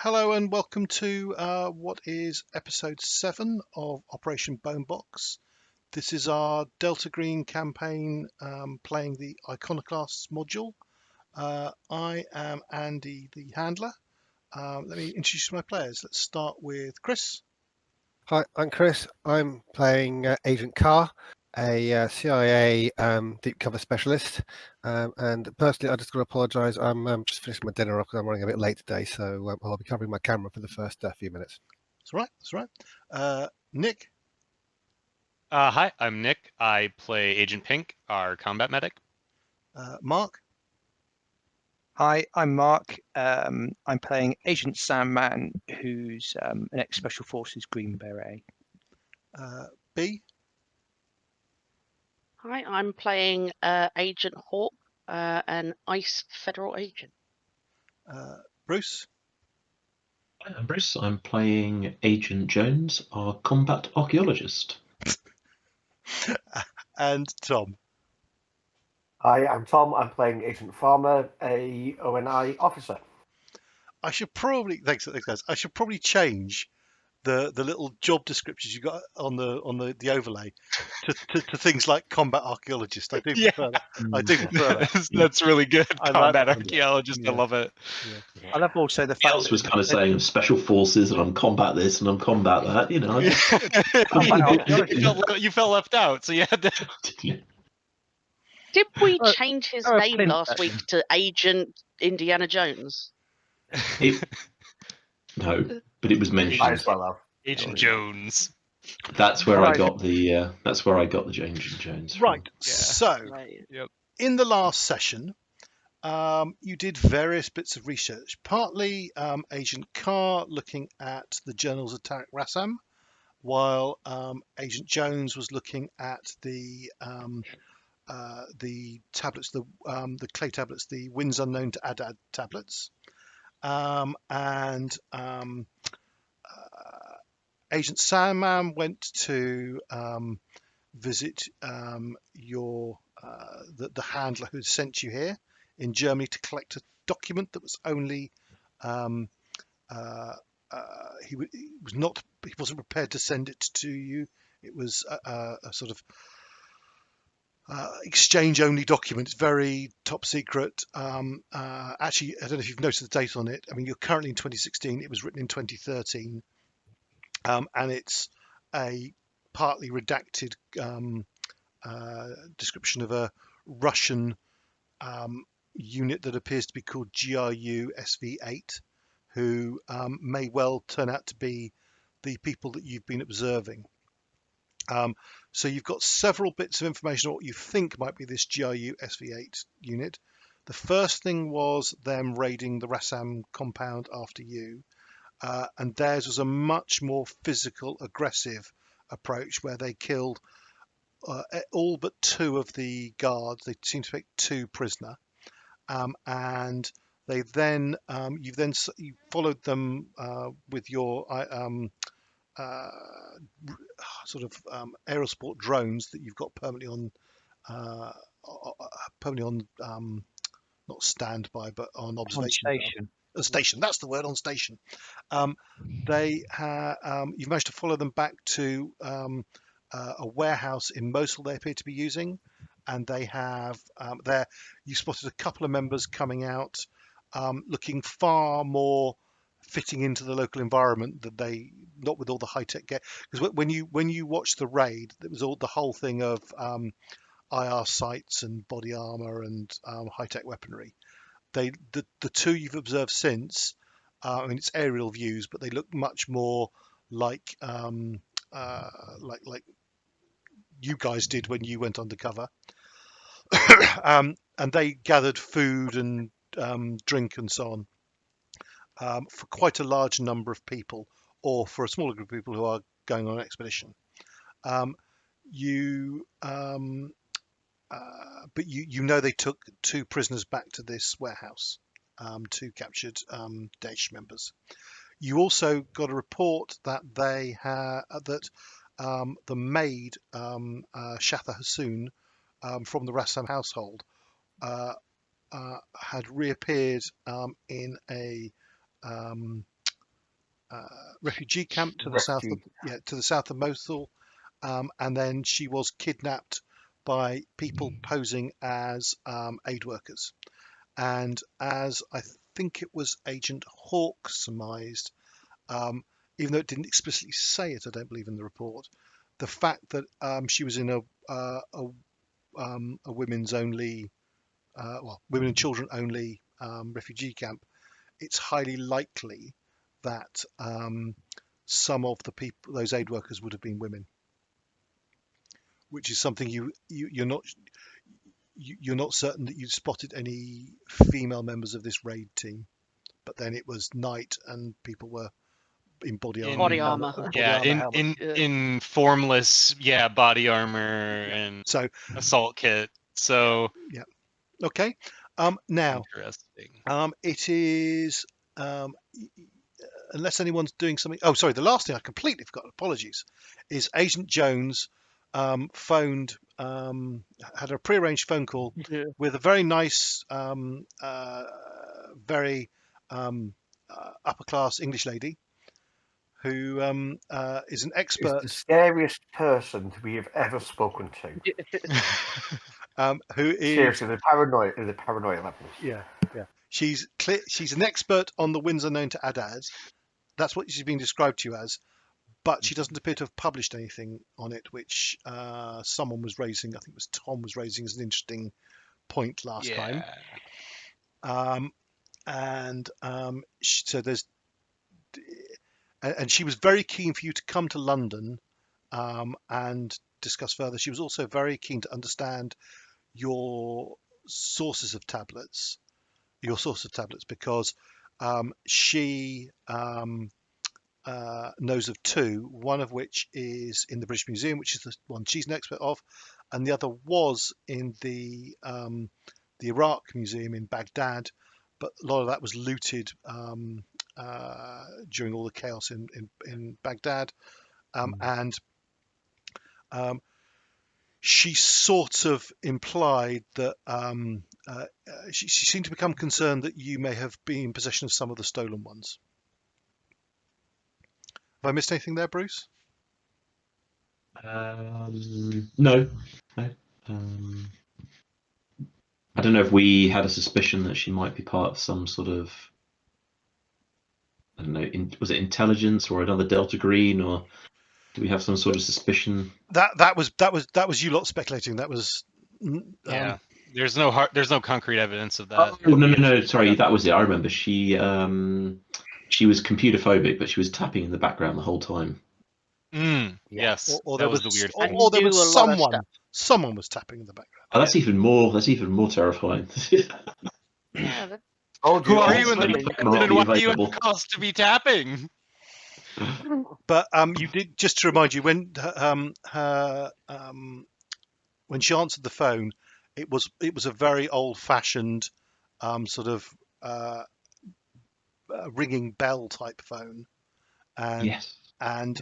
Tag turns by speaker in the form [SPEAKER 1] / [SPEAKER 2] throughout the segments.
[SPEAKER 1] Hello and welcome to what is episode 7 of Operation Bonebox. This is our Delta Green campaign playing the Iconoclasts module. I am Andy, the handler. Let me introduce my players. Let's start with Chris.
[SPEAKER 2] Hi, I'm Chris. I'm playing Agent Khar, a CIA deep cover specialist. And personally, I just got to apologise. I'm just finishing my dinner because I'm running a bit late today, so I'll be covering my camera for the first few minutes.
[SPEAKER 1] That's right. Nick.
[SPEAKER 3] Hi, I'm Nick. I play Agent Pink, our combat medic.
[SPEAKER 1] Marc.
[SPEAKER 4] Hi, I'm Marc. I'm playing Agent Sandman, who's an ex-Special Forces Green Beret.
[SPEAKER 1] B.
[SPEAKER 5] Hi, I'm playing Agent Hawk, an ICE federal agent.
[SPEAKER 1] Bruce.
[SPEAKER 6] Hi, I'm Bruce. I'm playing Agent Jones, our combat archaeologist.
[SPEAKER 1] And Tom.
[SPEAKER 7] Hi, I'm Tom. I'm playing Agent Farmer, a ONI officer.
[SPEAKER 1] I should probably thanks guys. I should probably change the little job descriptions you got on the overlay to things like combat archaeologist. I do prefer that. I do prefer that.
[SPEAKER 3] That's really good.
[SPEAKER 1] I like
[SPEAKER 3] Combat
[SPEAKER 1] that.
[SPEAKER 3] archaeologist.
[SPEAKER 1] Yeah.
[SPEAKER 3] I love it.
[SPEAKER 1] Yeah.
[SPEAKER 4] I love also the
[SPEAKER 6] He
[SPEAKER 4] fact
[SPEAKER 6] else was kind of saying special forces and I'm combat this and I'm combat that, you know.
[SPEAKER 3] You felt left out, so you had to.
[SPEAKER 5] Did we
[SPEAKER 4] Oh,
[SPEAKER 5] change his
[SPEAKER 4] oh,
[SPEAKER 5] name
[SPEAKER 4] Clint,
[SPEAKER 5] last week to Agent Indiana Jones?
[SPEAKER 6] No, but it was mentioned.
[SPEAKER 7] Might as well have.
[SPEAKER 3] Agent Jones.
[SPEAKER 6] That's where
[SPEAKER 4] Right.
[SPEAKER 6] I got the. That's where I got the Agent Jones. From.
[SPEAKER 1] Right.
[SPEAKER 3] Yeah.
[SPEAKER 1] So
[SPEAKER 5] Right.
[SPEAKER 1] in the last session, you did various bits of research. Partly Agent Khar looking at the journals of Tariq Rassam, while Agent Jones was looking at the tablets, the clay tablets, the Winds Unknown to Adad tablets, and Agent Sandman went to visit the handler who sent you here in Germany to collect a document that was only he wasn't prepared to send it to you. It was a sort of exchange only document. It's very top secret. Actually, I don't know if you've noticed the date on it. I mean, you're currently in 2016. It was written in 2013, and it's a partly redacted description of a Russian unit that appears to be called GRU SV-8, who may well turn out to be the people that you've been observing. So you've got several bits of information on what you think might be this GRU SV-8 unit. The first thing was them raiding the Rassam compound after you, and theirs was a much more physical, aggressive approach where they killed all but 2 of the guards. They seem to take 2 prisoner, and they then you followed them with your sort of aerosport drones that you've got permanently on not standby but on observation.
[SPEAKER 4] on station.
[SPEAKER 1] Station, that's the word, on station. You've managed to follow them back to a warehouse in Mosul they appear to be using, and they have you spotted a couple of members coming out looking far more fitting into the local environment that they, not with all the high-tech gear, because when you watched the raid, there was the whole thing of IR sights and body armor and high-tech weaponry. The 2 you've observed since, I mean, it's aerial views, but they look much more like you guys did when you went undercover. And they gathered food and drink and so on for quite a large number of people, or for a smaller group of people who are going on an expedition. But you know they took 2 prisoners back to this warehouse, 2 captured Daesh members. You also got a report that the maid Shatha Hassoun from the Rassam household had reappeared in a refugee camp to the south of
[SPEAKER 7] Rescue.
[SPEAKER 1] to the south of Mosul, and then she was kidnapped by people posing as aid workers. And as I think it was Agent Hawk surmised, even though it didn't explicitly say it, I don't believe in the report, the fact that she was in a women's only, women and children only refugee camp, it's highly likely that some of the people, those aid workers, would have been women, which is something you're not certain that you spotted any female members of this raid team. But then it was night and people were in body armor.
[SPEAKER 5] Body armor.
[SPEAKER 3] In formless, body armor and
[SPEAKER 1] So
[SPEAKER 3] assault kit. So
[SPEAKER 1] yeah, okay. Now,
[SPEAKER 3] interesting.
[SPEAKER 1] it is unless anyone's doing something. Oh, sorry. The last thing I completely forgot. Apologies. Is Agent Jones phoned, had a prearranged phone call with a very nice, very upper class English lady who is an expert.
[SPEAKER 7] Is the scariest person we have ever spoken to.
[SPEAKER 1] Who is
[SPEAKER 7] Seriously, the paranoia levels.
[SPEAKER 1] Yeah. She's an expert on the winds unknown to Adad. That's what she's being described to you as, but she doesn't appear to have published anything on it, which someone was raising. I think it was Tom was raising as an interesting point last time. So there's, and she was very keen for you to come to London and discuss further. She was also very keen to understand your sources of tablets, because she knows of two, one of which is in the British Museum, which is the one she's an expert of, and the other was in the Iraq Museum in Baghdad, but a lot of that was looted during all the chaos in Baghdad, and she sort of implied that she seemed to become concerned that you may have been in possession of some of the stolen ones. Have I missed anything there, Bruce?
[SPEAKER 6] No. I don't know if we had a suspicion that she might be part of some sort of, I don't know, was it intelligence or another Delta Green, or do we have some sort of suspicion?
[SPEAKER 1] That was you lot speculating. That was
[SPEAKER 3] There's no concrete evidence of that.
[SPEAKER 6] Oh, no. Sorry, that was it. I remember she was computer phobic, but she was tapping in the background the whole time.
[SPEAKER 3] Yes,
[SPEAKER 1] or
[SPEAKER 3] that
[SPEAKER 1] there
[SPEAKER 3] was the weird thing.
[SPEAKER 1] or there was someone was tapping in the background.
[SPEAKER 6] Oh, that's even more terrifying.
[SPEAKER 5] Yeah,
[SPEAKER 3] Who are you in the
[SPEAKER 6] background
[SPEAKER 3] and why do you have the cost to be tapping?
[SPEAKER 1] But you did, just to remind you, when when she answered the phone, it was a very old-fashioned sort of ringing bell type phone, and
[SPEAKER 6] yes.
[SPEAKER 1] and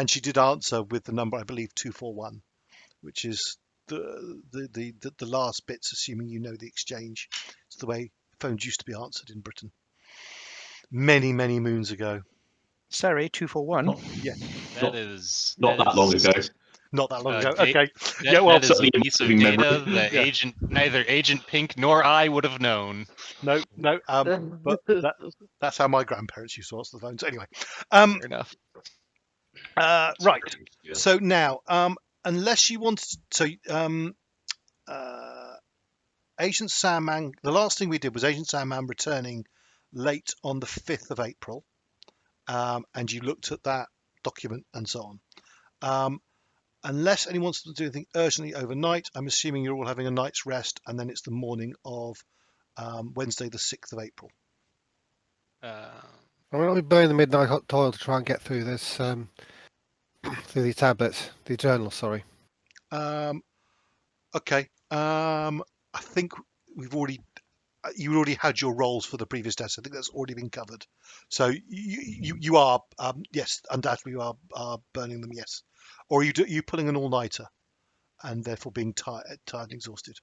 [SPEAKER 1] she did answer with the number, I believe, 241, which is the last bits, assuming you know the exchange. It's the way phones used to be answered in Britain many moons ago.
[SPEAKER 4] Sorry, 241.
[SPEAKER 1] Yeah,
[SPEAKER 6] Not that long ago.
[SPEAKER 1] Not that long ago. Okay.
[SPEAKER 3] That is a piece of data that neither Agent Pink nor I would have known.
[SPEAKER 1] No. But that's how my grandparents used to answer the phones. Anyway.
[SPEAKER 3] Fair enough.
[SPEAKER 1] Right. So now, unless you want to, Agent Sandman. The last thing we did was Agent Sandman returning late on the 5th of April, and you looked at that document and so on. Unless anyone wants to do anything urgently overnight, I'm assuming you're all having a night's rest, and then it's the morning of Wednesday, the 6th of April.
[SPEAKER 2] I'll be burning the midnight hot toil to try and get through this, through the tablets, the journal. Sorry.
[SPEAKER 1] Okay. I think you already had your roles for the previous test. I think that's already been covered. So you are yes, undoubtedly you are burning them. Yes. Or are you pulling an all-nighter and therefore being tired and exhausted?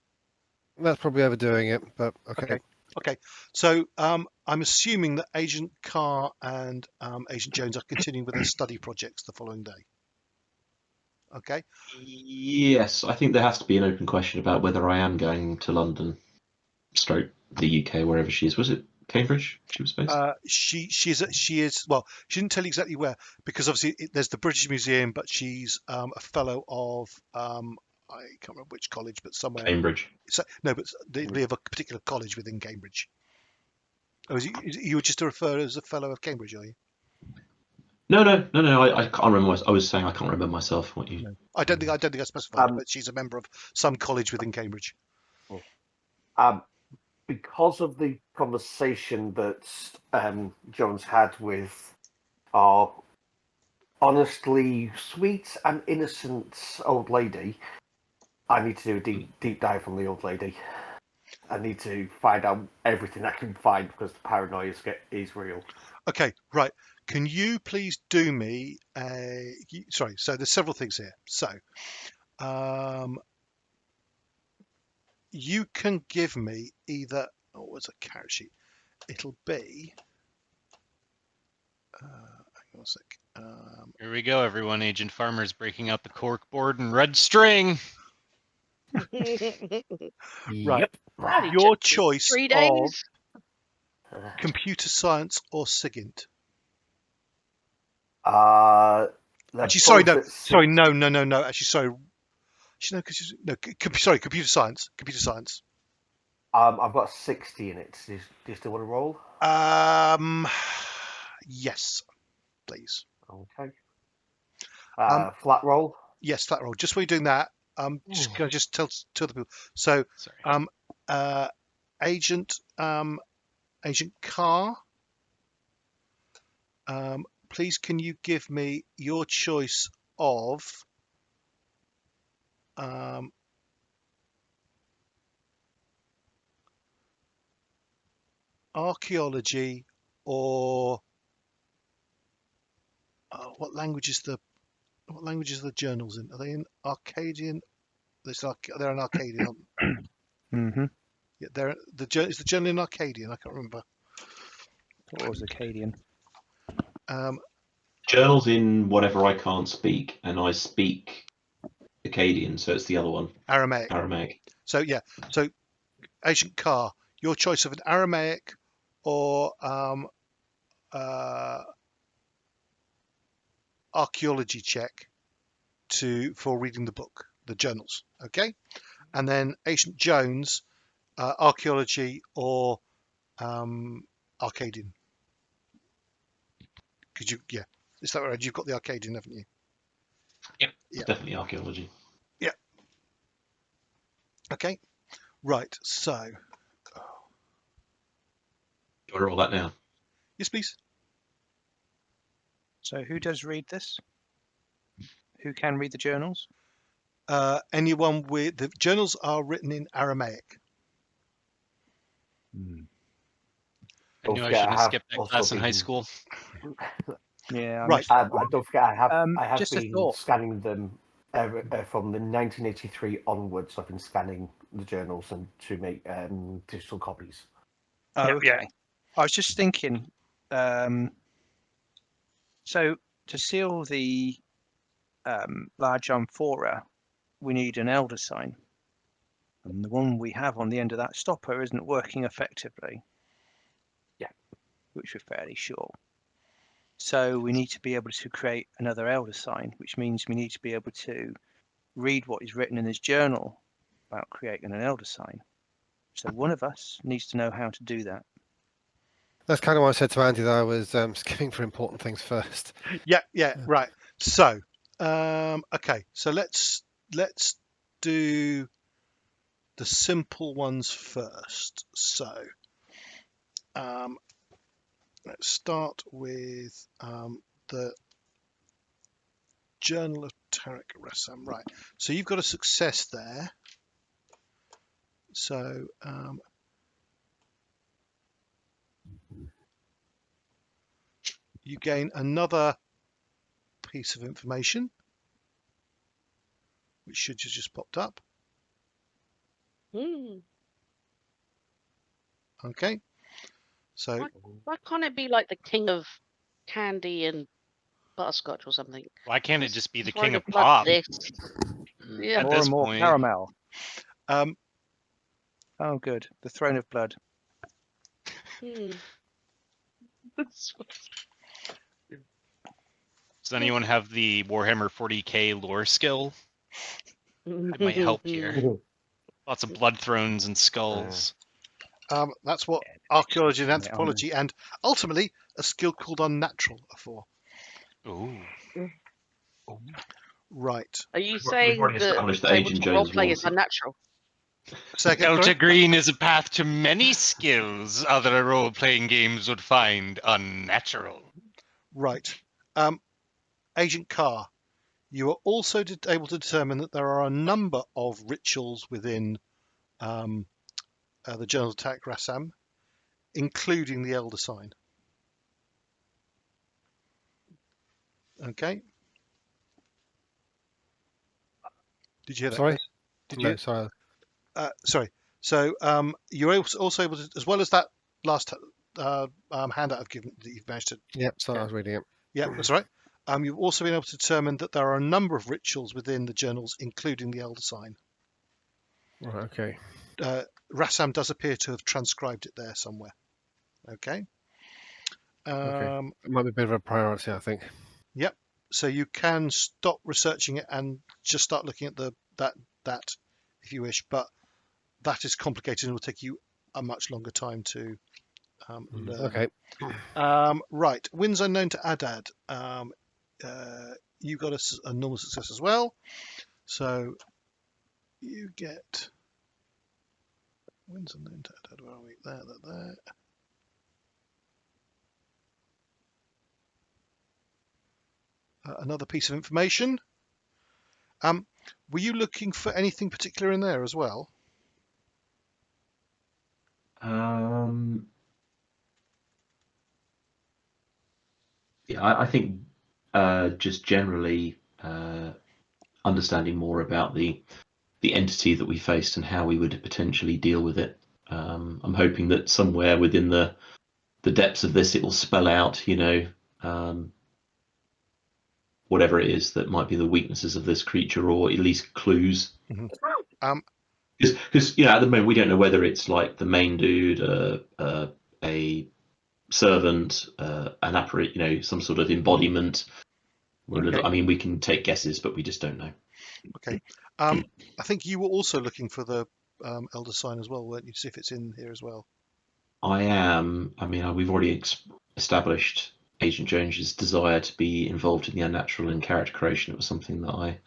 [SPEAKER 2] That's probably overdoing it, but okay.
[SPEAKER 1] Okay, so I'm assuming that Agent Khar and Agent Jones are continuing with their study projects the following day. Okay.
[SPEAKER 6] Yes, I think there has to be an open question about whether I am going to London, stroke the UK, wherever she is. Was it Cambridge she was based?
[SPEAKER 1] She is well. She didn't tell you exactly where, because obviously there's the British Museum, but she's a fellow of I can't remember which college, but somewhere.
[SPEAKER 6] Cambridge.
[SPEAKER 1] So, no, but they have a particular college within Cambridge. Oh, you were just to refer as a fellow of Cambridge, are you?
[SPEAKER 6] No. I can't remember. I was saying I can't remember myself. What you?
[SPEAKER 1] No. I don't think I specified, but she's a member of some college within Cambridge.
[SPEAKER 7] Because of the conversation that Jones had with our honestly sweet and innocent old lady, I need to do a deep dive on the old lady. I need to find out everything I can find because the paranoia is real.
[SPEAKER 1] Okay, right. Can you please do me sorry, so there's several things here. So you can give me either, what's a character sheet? It'll be hang on a sec.
[SPEAKER 3] Here we go, everyone. Agent Farmer's breaking out the cork board and red string.
[SPEAKER 1] Right.
[SPEAKER 5] Only
[SPEAKER 1] Your
[SPEAKER 5] took you
[SPEAKER 1] choice
[SPEAKER 5] 3
[SPEAKER 1] of
[SPEAKER 5] days.
[SPEAKER 1] computer science or SIGINT.
[SPEAKER 7] Actually,
[SPEAKER 1] Sorry, no. Actually, sorry. Sorry, computer science. Computer science.
[SPEAKER 7] I've got 60 in it. Do you still want to roll?
[SPEAKER 1] Yes, please.
[SPEAKER 7] Okay. Flat roll.
[SPEAKER 1] Yes, flat roll. Just while you're doing that, just can I just tell the people? So,
[SPEAKER 3] Sorry.
[SPEAKER 1] Agent Khar, please can you give me your choice of archaeology or what language is the journals in? Are they in Arcadian? They're in Arcadian.
[SPEAKER 4] Mm-hmm.
[SPEAKER 1] Yeah, is the journal in Arcadian? I can't remember.
[SPEAKER 4] What was Acadian?
[SPEAKER 6] Journals in whatever I can't speak, and I speak Akkadian, so it's the other one.
[SPEAKER 1] Aramaic. So yeah. So Agent Khar, your choice of an Aramaic or archaeology check for reading the book, the journals. Okay, and then Agent Jones, archaeology or Arcadian. Could you? Yeah, is that right? You've got the Arcadian, haven't you?
[SPEAKER 6] Yep,
[SPEAKER 1] Yeah.
[SPEAKER 6] definitely archaeology.
[SPEAKER 1] Yeah. Okay. Right. So.
[SPEAKER 6] Do you want to roll that now?
[SPEAKER 1] Yes, please.
[SPEAKER 4] So who does read this? Who can read the journals?
[SPEAKER 1] Anyone with the journals are written in Aramaic.
[SPEAKER 3] I knew I shouldn't have skipped that class in high school.
[SPEAKER 4] Yeah,
[SPEAKER 1] Right.
[SPEAKER 7] Don't forget, I have
[SPEAKER 4] just a
[SPEAKER 7] been
[SPEAKER 4] thought.
[SPEAKER 7] scanning them from the 1983 onwards. I've been scanning the journals and to make digital copies.
[SPEAKER 4] Oh,
[SPEAKER 1] Yeah.
[SPEAKER 4] okay. I was just thinking, so to seal the large amphora, we need an elder sign. And the one we have on the end of that stopper isn't working effectively.
[SPEAKER 7] Yeah.
[SPEAKER 4] Which we're fairly sure. So we need to be able to create another elder sign, which means we need to be able to read what is written in his journal about creating an elder sign. So one of us needs to know how to do that.
[SPEAKER 2] That's kind of why I said to Andy that I was skipping for important things first.
[SPEAKER 1] Yeah, right. So, okay. So let's do the simple ones first. So, let's start with the Journal of Tariq Rassam. Right. So you've got a success there. So, you gain another piece of information, which should have just popped up. Okay, so
[SPEAKER 5] Why can't it be like the king of candy and butterscotch or something?
[SPEAKER 3] Why can't it just be the
[SPEAKER 5] Throne
[SPEAKER 3] king of
[SPEAKER 5] blood
[SPEAKER 3] pop?
[SPEAKER 5] This. Yeah.
[SPEAKER 3] At
[SPEAKER 4] More
[SPEAKER 3] this
[SPEAKER 4] and more
[SPEAKER 3] point.
[SPEAKER 4] caramel.
[SPEAKER 1] um,
[SPEAKER 4] Oh, good. The Throne of Blood.
[SPEAKER 5] Hmm.
[SPEAKER 3] Does anyone have the Warhammer 40k lore skill? It might help here. Lots of blood thrones and skulls.
[SPEAKER 1] that's what
[SPEAKER 4] Yeah,
[SPEAKER 1] archaeology and
[SPEAKER 4] on it.
[SPEAKER 1] anthropology and ultimately a skill called unnatural are for.
[SPEAKER 3] Ooh.
[SPEAKER 1] Right.
[SPEAKER 5] Are you
[SPEAKER 6] We've
[SPEAKER 5] saying
[SPEAKER 6] already
[SPEAKER 5] that
[SPEAKER 6] established that
[SPEAKER 5] able
[SPEAKER 6] Agent
[SPEAKER 5] to
[SPEAKER 6] Jones
[SPEAKER 5] roleplay is
[SPEAKER 6] wants it.
[SPEAKER 5] unnatural?
[SPEAKER 1] Second,
[SPEAKER 3] Delta
[SPEAKER 1] sorry?
[SPEAKER 3] Green is a path to many skills other role-playing games would find unnatural.
[SPEAKER 1] Right. Agent Khar, you are also able to determine that there are a number of rituals within the Journal Attack Rassam, including the Elder Sign. Okay. Did you hear that,
[SPEAKER 2] Sorry?
[SPEAKER 1] Chris? Did
[SPEAKER 2] No,
[SPEAKER 1] you?
[SPEAKER 2] sorry.
[SPEAKER 1] Sorry. So you're also able to, as well as that last handout I've given that you've managed to.
[SPEAKER 2] Yep, sorry, I was reading it.
[SPEAKER 1] Yeah, that's right. You've also been able to determine that there are a number of rituals within the journals, including the Elder Sign.
[SPEAKER 2] Right, okay.
[SPEAKER 1] Rassam does appear to have transcribed it there somewhere. Okay.
[SPEAKER 2] Okay. It might be a bit of a priority, I think.
[SPEAKER 1] Yep. So you can stop researching it and just start looking at that if you wish, but that is complicated and will take you a much longer time to learn.
[SPEAKER 2] Okay.
[SPEAKER 1] Right. Winds unknown to Adad. You got a normal success as well. So you get winds unknown to Adad. Where are we? There. Another piece of information. Were you looking for anything particular in there as well?
[SPEAKER 6] Yeah, I think just generally understanding more about the entity that we faced and how we would potentially deal with it. I'm hoping that somewhere within the depths of this, it will spell out, whatever it is that might be the weaknesses of this creature, or at least clues. Because at the moment we don't know whether it's like the main dude, a servant, an apparition, some sort of embodiment.
[SPEAKER 1] Okay.
[SPEAKER 6] I mean, we can take guesses, but we just don't know.
[SPEAKER 1] Okay. I think you were also looking for the Elder Sign as well, weren't you? To see if it's in here as well.
[SPEAKER 6] I am. I mean, we've already established Agent Jones's desire to be involved in the unnatural and character creation. It was something that I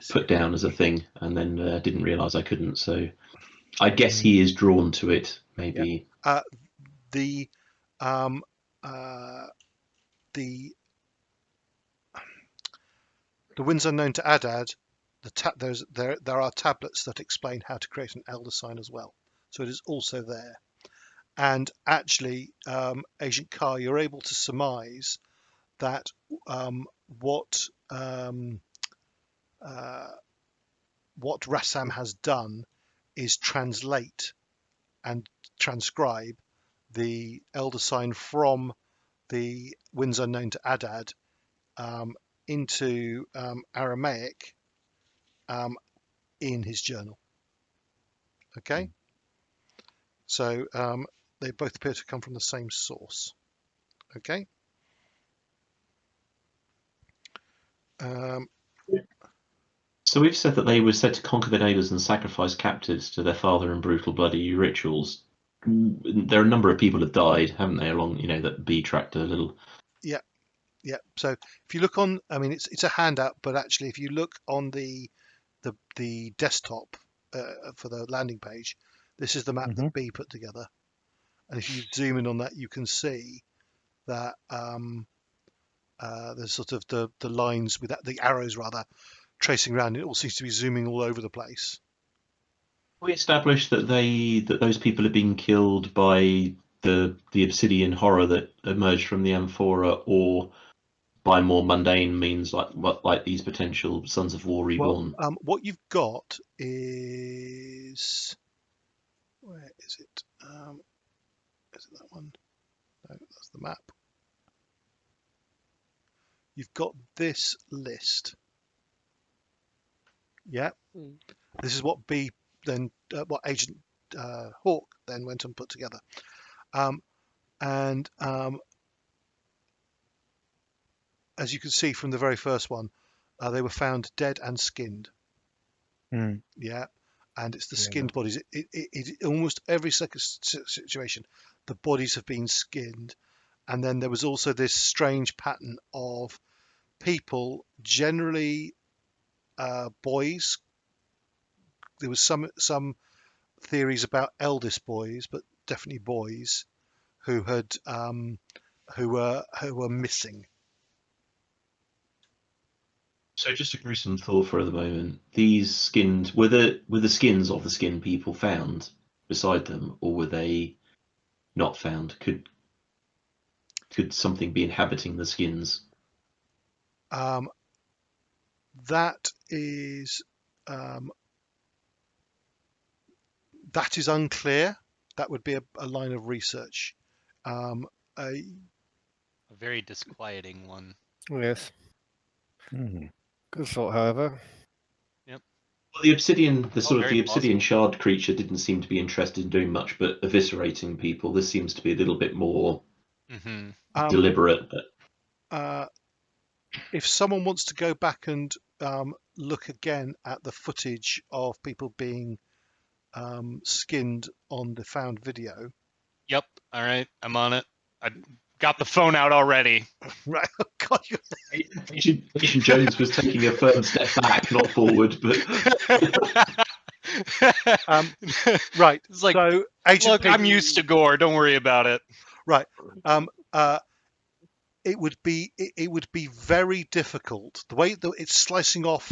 [SPEAKER 6] put down as a thing, and then didn't realise I couldn't. So I guess he is drawn to it. Maybe
[SPEAKER 1] The winds unknown to Adad. There are tablets that explain how to create an Elder Sign as well. So it is also there. And actually, Agent Khar, you're able to surmise that what Rassam has done is translate and transcribe the Elder Sign from the winds unknown to Adad into Aramaic in his journal. Okay, so they both appear to come from the same source. Okay.
[SPEAKER 6] So we've said that they were said to conquer their neighbours and sacrifice captives to their father in brutal, bloody rituals. There are a number of people have died, haven't they? Along, that B tracked a little.
[SPEAKER 1] Yeah. So if you look on, I mean, it's a handout, but actually, if you look on the desktop for the landing page, this is the map that B put together. And if you zoom in on that, you can see that there's sort of the lines with the arrows rather tracing around. It all seems to be zooming all over the place.
[SPEAKER 6] We established that those people have been killed by the obsidian horror that emerged from the amphora, or by more mundane means like these potential Sons of War reborn.
[SPEAKER 1] Well, what you've got is, where is it? Is it that one? No, that's the map. You've got this list. Yeah. This is what B then, what Agent Hawk then went and put together. As you can see from the very first one, they were found dead and skinned. Yeah, and it's the skinned bodies. It almost every second situation, the bodies have been skinned, and then there was also this strange pattern of people, generally boys. There was some theories about eldest boys, but definitely boys who had who were missing.
[SPEAKER 6] So just a gruesome thought for the moment. These skinned were the skins of the skinned people found beside them, or were they not found? Could something be inhabiting the skins?
[SPEAKER 1] That is unclear. That would be a line of research.
[SPEAKER 3] A very disquieting one.
[SPEAKER 2] Yes. Good thought, however.
[SPEAKER 3] Yep.
[SPEAKER 6] Well, the obsidian, the
[SPEAKER 3] very
[SPEAKER 6] obsidian
[SPEAKER 3] plausible.
[SPEAKER 6] shard creature didn't seem to be interested in doing much but eviscerating people. This seems to be a little bit more deliberate. But
[SPEAKER 1] if someone wants to go back and look again at the footage of people being skinned on the found video.
[SPEAKER 3] Yep. All right. I'm on it. I got the phone out already.
[SPEAKER 1] Right. Oh God,
[SPEAKER 6] Agent Jones was taking a firm step back, not forward, but
[SPEAKER 1] right.
[SPEAKER 3] It's like,
[SPEAKER 1] so, Agent
[SPEAKER 3] look, I'm used to gore. Don't worry about it.
[SPEAKER 1] Right. It would be very difficult. The way that it's slicing off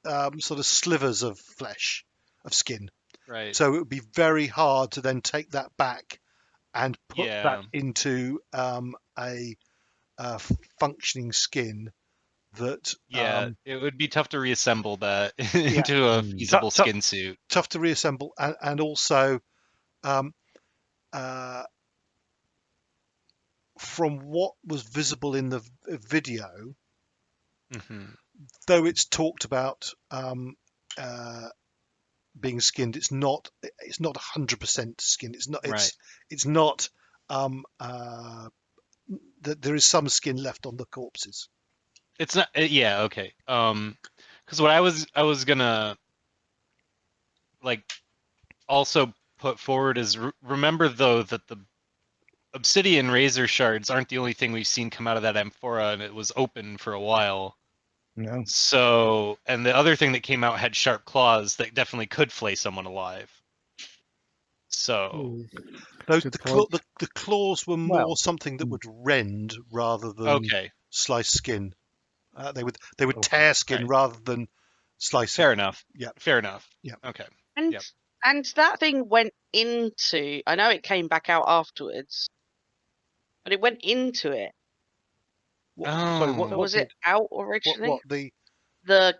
[SPEAKER 1] sort of slivers of flesh, of skin.
[SPEAKER 3] Right.
[SPEAKER 1] So it would be very hard to then take that back and put that
[SPEAKER 3] Yeah.
[SPEAKER 1] into a functioning skin that
[SPEAKER 3] it would be tough to reassemble that into a feasible skin suit.
[SPEAKER 1] tough to reassemble, and also from what was visible in the video, though it's talked about being skinned, it's not 100% skin. It's not. It's not. That there is some skin left on the corpses.
[SPEAKER 3] It's not. Yeah. Okay. Because what I was gonna like also put forward is remember though that the obsidian razor shards aren't the only thing we've seen come out of that amphora, and it was open for a while.
[SPEAKER 4] No.
[SPEAKER 3] So, and the other thing that came out had sharp claws that definitely could flay someone alive. So,
[SPEAKER 1] the claws were more something that would rend rather than slice skin. They would tear skin rather than slice.
[SPEAKER 3] Fair enough.
[SPEAKER 1] Yeah.
[SPEAKER 3] Fair enough.
[SPEAKER 1] Yeah.
[SPEAKER 3] Okay.
[SPEAKER 5] And that thing went into. I know it came back out afterwards, but it went into it.
[SPEAKER 1] Sorry, what
[SPEAKER 5] was it out originally?
[SPEAKER 1] The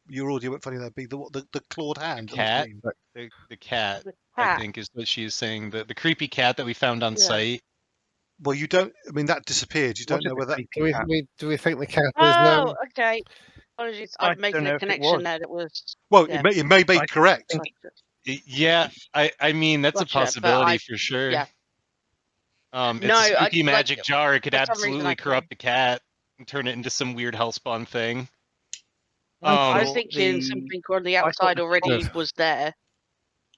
[SPEAKER 1] your audio went funny there. The clawed hand.
[SPEAKER 3] Cat. The cat. I think is what she is saying. The creepy cat that we found on site.
[SPEAKER 1] Well, you don't. I mean, that disappeared. You don't know whether.
[SPEAKER 2] Do we think the cat is?
[SPEAKER 5] Oh, okay. Apologies, I'm making a connection there. That was.
[SPEAKER 1] Well, it may be correct.
[SPEAKER 3] Yeah, I mean that's a possibility for sure.
[SPEAKER 5] Yeah.
[SPEAKER 3] It's a spooky magic jar. It could absolutely corrupt the cat and turn it into some weird hellspawn thing.
[SPEAKER 5] I was thinking something on the outside already was there.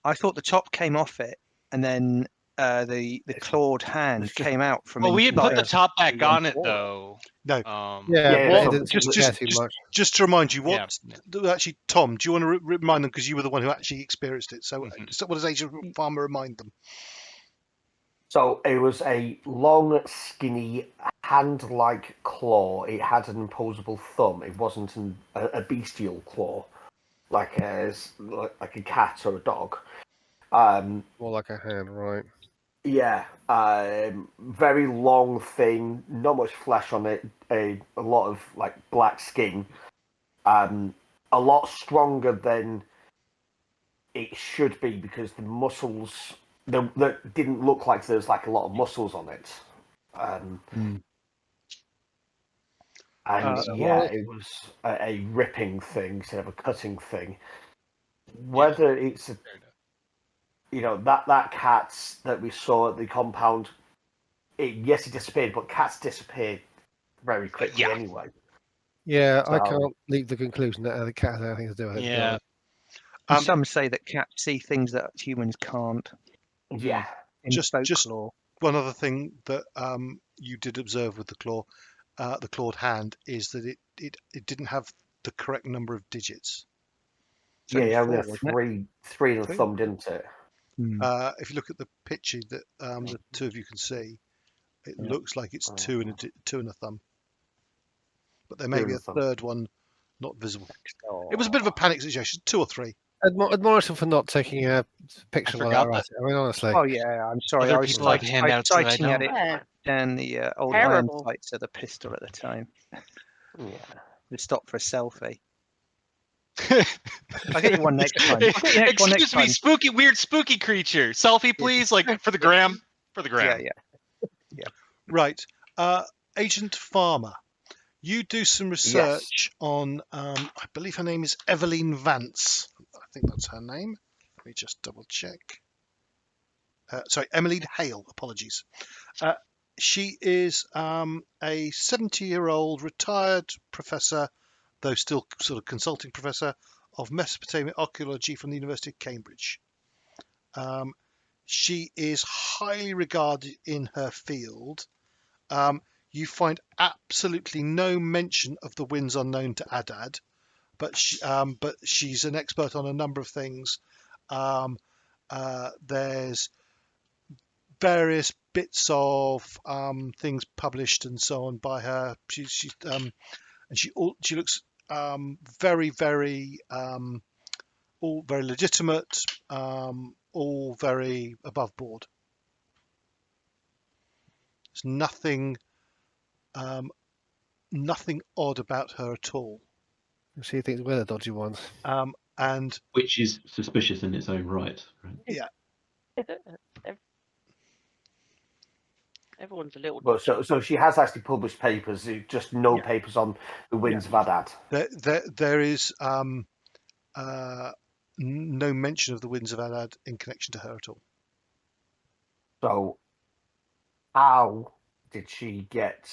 [SPEAKER 4] I thought the top came off it, and then the clawed hand came out from.
[SPEAKER 3] Well, we had put the top back on it though.
[SPEAKER 1] No. Just to remind you, actually, Tom, do you want to remind them, because you were the one who actually experienced it? So, what does Agent Farmer remind them?
[SPEAKER 7] So it was a long, skinny, hand-like claw. It had an opposable thumb. It wasn't a bestial claw, like a cat or a dog.
[SPEAKER 2] More like a hand, right?
[SPEAKER 7] Yeah. Very long, thin, not much flesh on it. A lot of black skin. A lot stronger than it should be, because the muscles that didn't look like there was like a lot of muscles on it. And
[SPEAKER 2] well,
[SPEAKER 7] it was a ripping thing instead of a cutting thing. Whether it's that cat that we saw at the compound, yes, it disappeared, but cats disappeared very quickly anyway.
[SPEAKER 2] Yeah, I
[SPEAKER 7] So-
[SPEAKER 2] can't leave the conclusion that the cat has anything to do with it. to be
[SPEAKER 3] Yeah.
[SPEAKER 2] honest.
[SPEAKER 4] And some say that cats see things that humans can't.
[SPEAKER 7] Yeah.
[SPEAKER 4] In
[SPEAKER 1] Just-
[SPEAKER 4] folklore.
[SPEAKER 1] One other thing that you did observe with the clawed hand, is that it didn't have the correct number of digits.
[SPEAKER 7] Yeah, you only have
[SPEAKER 4] 4, wasn't it?
[SPEAKER 7] three and a
[SPEAKER 1] Three?
[SPEAKER 7] thumb, didn't it?
[SPEAKER 1] If you look at the picture that the two of you can see, it
[SPEAKER 4] Yeah.
[SPEAKER 1] looks like it's two and a thumb. But there
[SPEAKER 7] Two
[SPEAKER 1] may
[SPEAKER 7] and
[SPEAKER 1] be
[SPEAKER 7] a
[SPEAKER 1] a
[SPEAKER 7] thumb.
[SPEAKER 1] third one not visible.
[SPEAKER 4] Oh.
[SPEAKER 1] It was a bit of a panic situation, 2 or 3.
[SPEAKER 2] Admonish them for not taking a picture while
[SPEAKER 3] forgot
[SPEAKER 2] they're at it. I mean, honestly.
[SPEAKER 4] Oh yeah, I'm sorry.
[SPEAKER 3] Other
[SPEAKER 4] I was
[SPEAKER 3] people like handouts that I
[SPEAKER 4] sighting at
[SPEAKER 3] don't.
[SPEAKER 4] it
[SPEAKER 5] Yeah.
[SPEAKER 4] down the old
[SPEAKER 5] Terrible.
[SPEAKER 4] iron sights of the pistol at the time.
[SPEAKER 7] Yeah.
[SPEAKER 4] We stopped for a selfie. I'll get you one next time. I'll get you next one next
[SPEAKER 3] Excuse me,
[SPEAKER 4] time.
[SPEAKER 3] spooky, weird, spooky creature. Selfie, please, like for the gram. For the gram.
[SPEAKER 4] Yeah.
[SPEAKER 1] Right. Agent Farmer, you do some research on, I believe her name is Evelyn Vance. I think that's her name. Let me just double check. Sorry, Emmeline Hale, apologies. She is a 70-year-old retired professor, though still sort of consulting professor, of Mesopotamian archaeology from the University of Cambridge. She is highly regarded in her field. You find absolutely no mention of the winds unknown to Adad, but she's an expert on a number of things. There's various bits of things published and so on by her. She looks very, very all very legitimate, all very above board. There's nothing odd about her at all.
[SPEAKER 2] See things we're the dodgy ones.
[SPEAKER 1] And
[SPEAKER 6] Which is suspicious in its own right.
[SPEAKER 5] Everyone's a little.
[SPEAKER 7] But so she has actually published papers, just no
[SPEAKER 1] Yeah.
[SPEAKER 7] papers on the winds of Adad.
[SPEAKER 1] there is no mention of the winds of Adad in connection to her at all.
[SPEAKER 7] So how did she get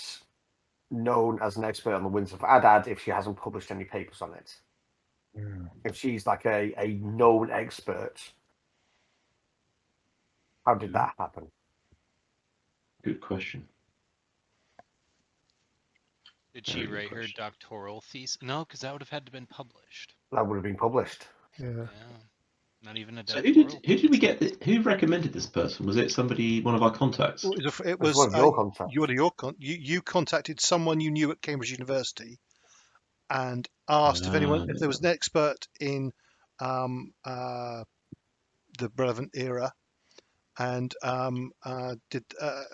[SPEAKER 7] known as an expert on the winds of Adad if she hasn't published any papers on it? If she's like a known expert, how did that happen?
[SPEAKER 6] Good question.
[SPEAKER 3] Did she
[SPEAKER 6] Very good
[SPEAKER 3] write her
[SPEAKER 6] question.
[SPEAKER 3] doctoral thesis? No, because that would have had to been published.
[SPEAKER 7] That would have been published.
[SPEAKER 2] Yeah.
[SPEAKER 3] Yeah. Not even a
[SPEAKER 6] So
[SPEAKER 3] doctoral.
[SPEAKER 6] who did we get? Who recommended this person? Was it somebody, one of our contacts?
[SPEAKER 1] It
[SPEAKER 7] was
[SPEAKER 1] was
[SPEAKER 7] one of your contacts.
[SPEAKER 1] you contacted someone you knew at Cambridge University and asked if there was an expert in the relevant era, and did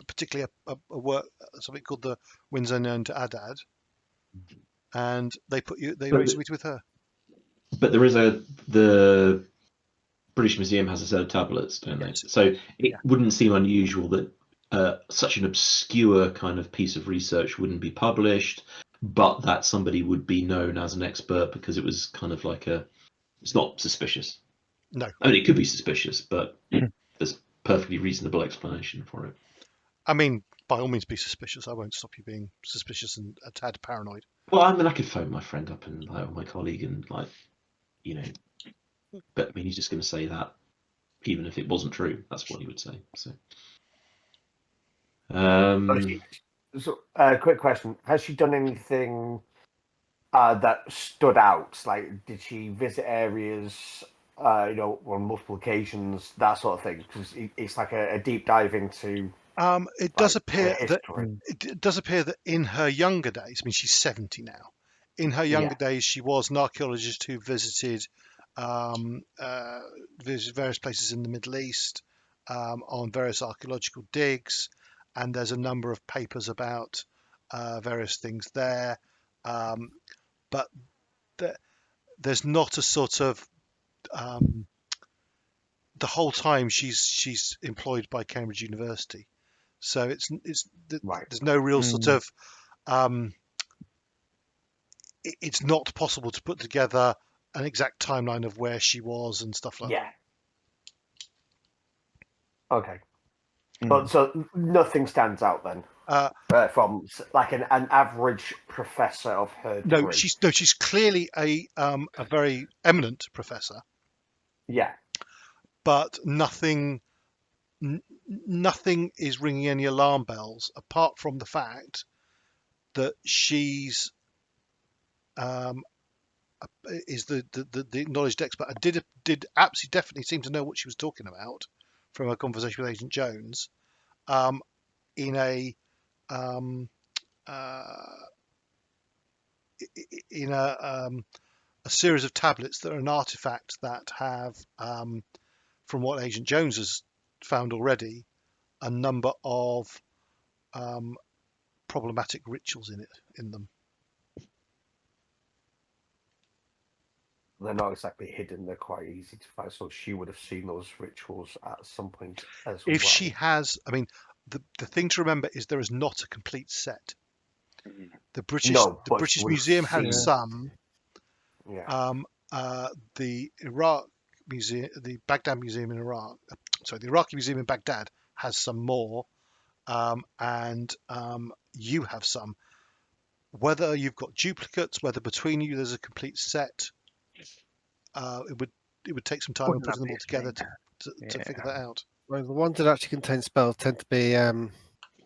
[SPEAKER 1] particularly a work, something called the Winds Unknown to Adad, and they raised a meeting with her.
[SPEAKER 6] But there is the British Museum has a set of tablets, don't they?
[SPEAKER 1] Yes.
[SPEAKER 6] So it wouldn't seem unusual that such an obscure kind of piece of research wouldn't be published, but that somebody would be known as an expert because it was kind of like it's not suspicious.
[SPEAKER 1] No.
[SPEAKER 6] I mean, it could be suspicious, but there's perfectly reasonable explanation for it.
[SPEAKER 1] I mean, by all means, be suspicious. I won't stop you being suspicious and a tad paranoid.
[SPEAKER 6] Well, I mean, I could phone my friend up and or my colleague and but I mean, he's just going to say that, even if it wasn't true. That's what he would say. So,
[SPEAKER 7] Quick question: has she done anything that stood out? Like, did she visit areas, on multiple occasions, that sort of thing? Because it's like a deep dive into.
[SPEAKER 1] It does appear
[SPEAKER 7] history.
[SPEAKER 1] that in her younger days, I mean, she's 70 now. In her younger days, she was an archaeologist who visited various places in the Middle East on various archaeological digs, and there's a number of papers about various things there. But there's not a sort of the whole time she's employed by Cambridge University, so
[SPEAKER 7] Right.
[SPEAKER 1] there's no real sort of it's not possible to put together an exact timeline of where she was and stuff like
[SPEAKER 7] Yeah. Okay.
[SPEAKER 4] Mm.
[SPEAKER 7] But so nothing stands out then from like an average professor of her
[SPEAKER 1] that.
[SPEAKER 7] degree.
[SPEAKER 1] She's clearly a very eminent professor,
[SPEAKER 7] Yeah.
[SPEAKER 1] but nothing is ringing any alarm bells apart from the fact that she's is the acknowledged expert. I did absolutely definitely seem to know what she was talking about from her conversation with Agent Jones, in a series of tablets that are an artifact that have, from what Agent Jones has found already, a number of problematic rituals in them.
[SPEAKER 7] They're not exactly hidden, they're quite easy to find, so she would have seen those rituals at some point as well.
[SPEAKER 1] If she has, I mean, the thing to remember is there is not a complete set. The British Museum had some.
[SPEAKER 7] Yeah.
[SPEAKER 1] The Iraq Museum, the Baghdad Museum in Iraq, the Iraqi Museum in Baghdad has some more, and you have some. Whether you've got duplicates, whether between you there's a complete set, it would take some time
[SPEAKER 4] Wouldn't
[SPEAKER 1] and putting
[SPEAKER 4] that
[SPEAKER 1] them
[SPEAKER 4] be
[SPEAKER 1] all
[SPEAKER 4] a
[SPEAKER 1] together
[SPEAKER 4] thing?
[SPEAKER 1] to figure that out.
[SPEAKER 2] Well, the ones that actually contain spells tend to be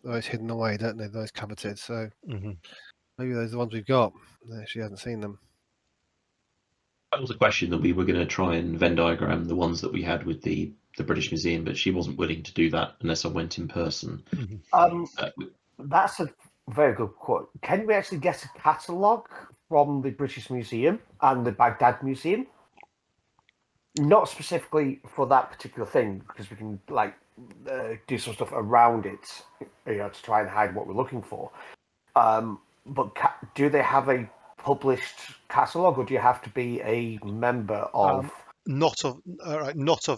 [SPEAKER 2] those hidden away, don't they? Those coveted. So maybe those are the ones we've got. She hasn't seen them.
[SPEAKER 6] That was a question that we were going to try and Venn diagram the ones that we had with the British Museum, but she wasn't willing to do that unless I went in person.
[SPEAKER 7] That's a very good quote. Can we actually get a catalogue from the British Museum and the Baghdad Museum? Not specifically for that particular thing, because we can do some stuff around it, to try and hide what we're looking for. But do they have a published catalogue, or do you have to be a member of?
[SPEAKER 1] Not of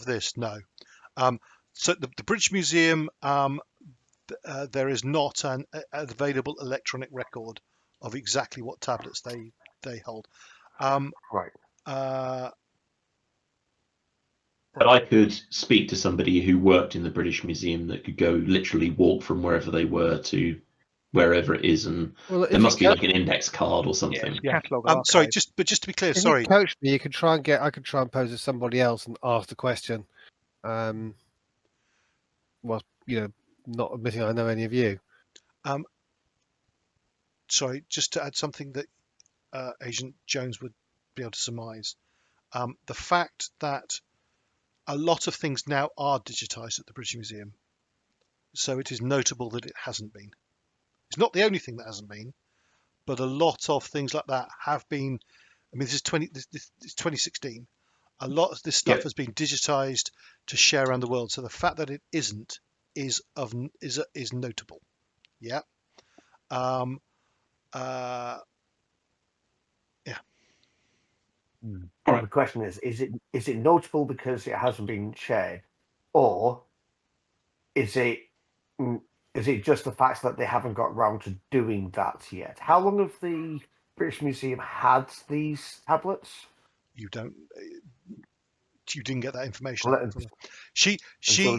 [SPEAKER 1] this, no. So the British Museum, there is not an available electronic record of exactly what tablets they hold.
[SPEAKER 7] Right.
[SPEAKER 6] But I could speak to somebody who worked in the British Museum that could go literally walk from wherever they were to wherever it is, and there must be like an index card or something.
[SPEAKER 1] Yeah.
[SPEAKER 4] Catalogue
[SPEAKER 1] Sorry,
[SPEAKER 4] archive.
[SPEAKER 1] just to be clear,
[SPEAKER 2] If
[SPEAKER 1] sorry.
[SPEAKER 2] you coach me, you could try and I could try and pose as somebody else and ask the question. Well, not admitting I know any of you.
[SPEAKER 1] Sorry, just to add something that Agent Jones would be able to surmise. The fact that a lot of things now are digitized at the British Museum, so it is notable that it hasn't been. It's not the only thing that hasn't been, but a lot of things like that have been. I mean, this is 2016. A lot of this stuff has been digitized to share around the world. So the fact that it isn't is notable. Yeah.
[SPEAKER 7] The question is it notable because it hasn't been shared, or is it just the fact that they haven't got around to doing that yet? How long have the British Museum had these tablets?
[SPEAKER 1] You didn't get that information. She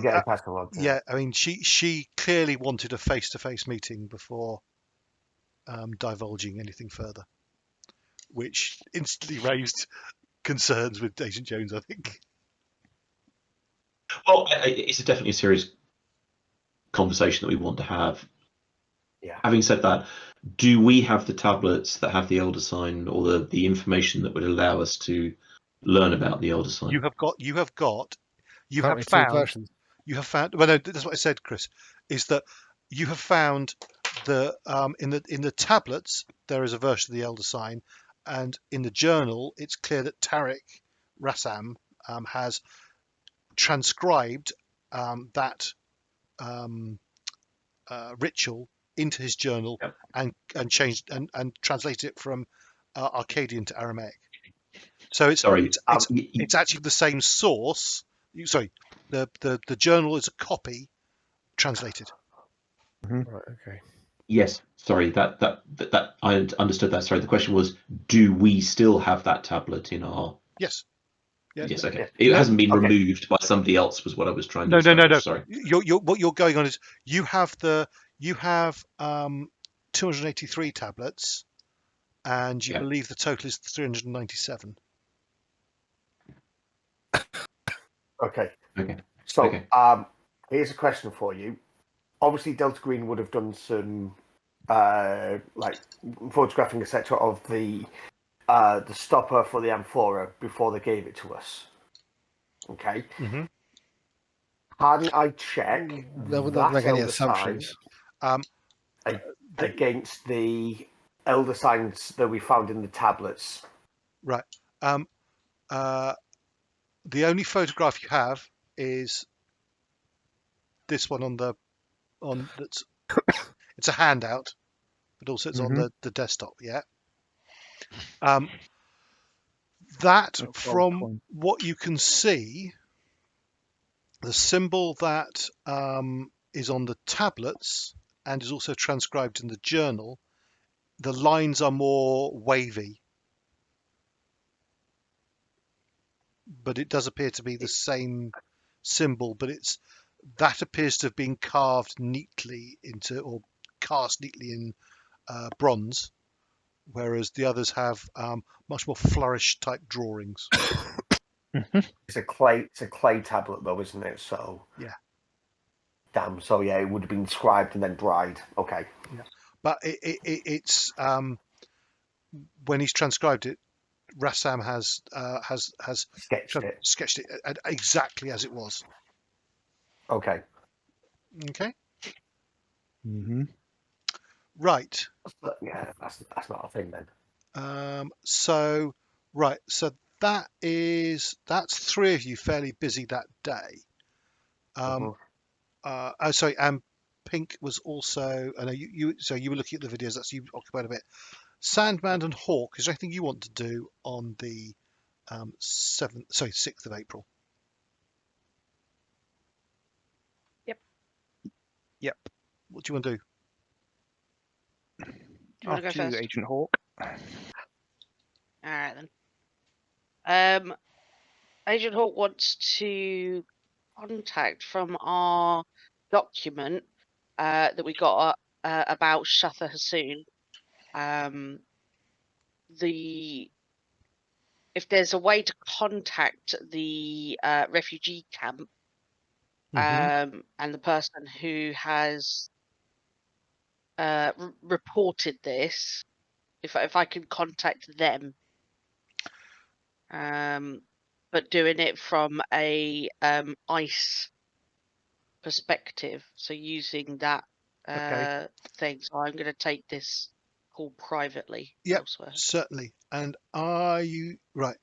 [SPEAKER 7] yeah.
[SPEAKER 1] I mean, she clearly wanted a face-to-face meeting before divulging anything further, which instantly raised concerns with Agent Jones, I think.
[SPEAKER 6] Well, it's definitely a serious conversation that we want to have.
[SPEAKER 7] Yeah.
[SPEAKER 6] Having said that, do we have the tablets that have the Elder Sign, or the information that would allow us to learn about the Elder Sign?
[SPEAKER 1] You have found. Well, no, that's what I said, Chris. Is that you have found the in the tablets there is a version of the Elder Sign, and in the journal it's clear that Tariq Rassam has transcribed that ritual into his journal and changed and translated it from Akkadian to Aramaic. So it's actually the same source. The journal is a copy translated.
[SPEAKER 2] Right. Okay.
[SPEAKER 6] Yes, sorry, that I understood that. Sorry, the question was, do we still have that tablet in our?
[SPEAKER 1] Yes. Yeah.
[SPEAKER 6] Yes, okay.
[SPEAKER 7] Yeah.
[SPEAKER 6] It
[SPEAKER 1] No,
[SPEAKER 6] hasn't been
[SPEAKER 7] okay.
[SPEAKER 6] removed by somebody else, was what I was trying to
[SPEAKER 1] No.
[SPEAKER 6] establish. Sorry.
[SPEAKER 1] What you're going on is you have 283 tablets, and you
[SPEAKER 6] Yeah.
[SPEAKER 1] believe the total is 397.
[SPEAKER 7] Okay.
[SPEAKER 6] Okay.
[SPEAKER 7] So,
[SPEAKER 6] Okay.
[SPEAKER 7] here's a question for you. Obviously, Delta Green would have done some like photographing, etc., of the stopper for the amphora before they gave it to us. Okay.
[SPEAKER 1] Mm-hmm.
[SPEAKER 7] Can I check
[SPEAKER 2] That would
[SPEAKER 7] that
[SPEAKER 2] not make any
[SPEAKER 7] elder sign
[SPEAKER 2] assumptions.
[SPEAKER 7] against the elder signs that we found in the tablets?
[SPEAKER 1] Right. The only photograph you have is this one that's it's a handout, but also it's on the desktop. Yeah. That,
[SPEAKER 4] A gold
[SPEAKER 1] from
[SPEAKER 4] coin.
[SPEAKER 1] what you can see, the symbol that is on the tablets and is also transcribed in the journal, the lines are more wavy, but it does appear to be the same symbol, but that appears to have been carved neatly into, or cast neatly in bronze, whereas the others have much more flourish type drawings.
[SPEAKER 7] It's a clay tablet though, isn't it? So
[SPEAKER 1] Yeah.
[SPEAKER 7] Damn. So yeah, it would have been scribed and then dried. Okay.
[SPEAKER 1] Yeah. But it's when he's transcribed it, Rassam has
[SPEAKER 7] Sketched it.
[SPEAKER 1] exactly as it was.
[SPEAKER 7] Okay.
[SPEAKER 1] Okay.
[SPEAKER 4] Mm-hmm.
[SPEAKER 1] Right.
[SPEAKER 7] Yeah, that's not a thing then.
[SPEAKER 1] So that's three of you fairly busy that day.
[SPEAKER 7] Mhm.
[SPEAKER 1] Oh, sorry, and Pink was also. I know so you were looking at the videos. That's you occupied a bit. Sandman and Hawk. Is there anything you want to do on the 6th of April?
[SPEAKER 4] Yep.
[SPEAKER 1] What do you want to do?
[SPEAKER 5] Do you want to go
[SPEAKER 4] After you,
[SPEAKER 5] first?
[SPEAKER 4] Agent Hawk.
[SPEAKER 5] All right then. Agent Hawk wants to contact from our document that we got about Shatha Hassoun. If there's a way to contact the refugee camp
[SPEAKER 1] Mm-hmm.
[SPEAKER 5] and the person who has reported this, if I can contact them, but doing it from a ICE perspective, so using that
[SPEAKER 1] Okay.
[SPEAKER 5] thing. So I'm going to take this call privately
[SPEAKER 1] Yep,
[SPEAKER 5] elsewhere.
[SPEAKER 1] certainly. And are you right?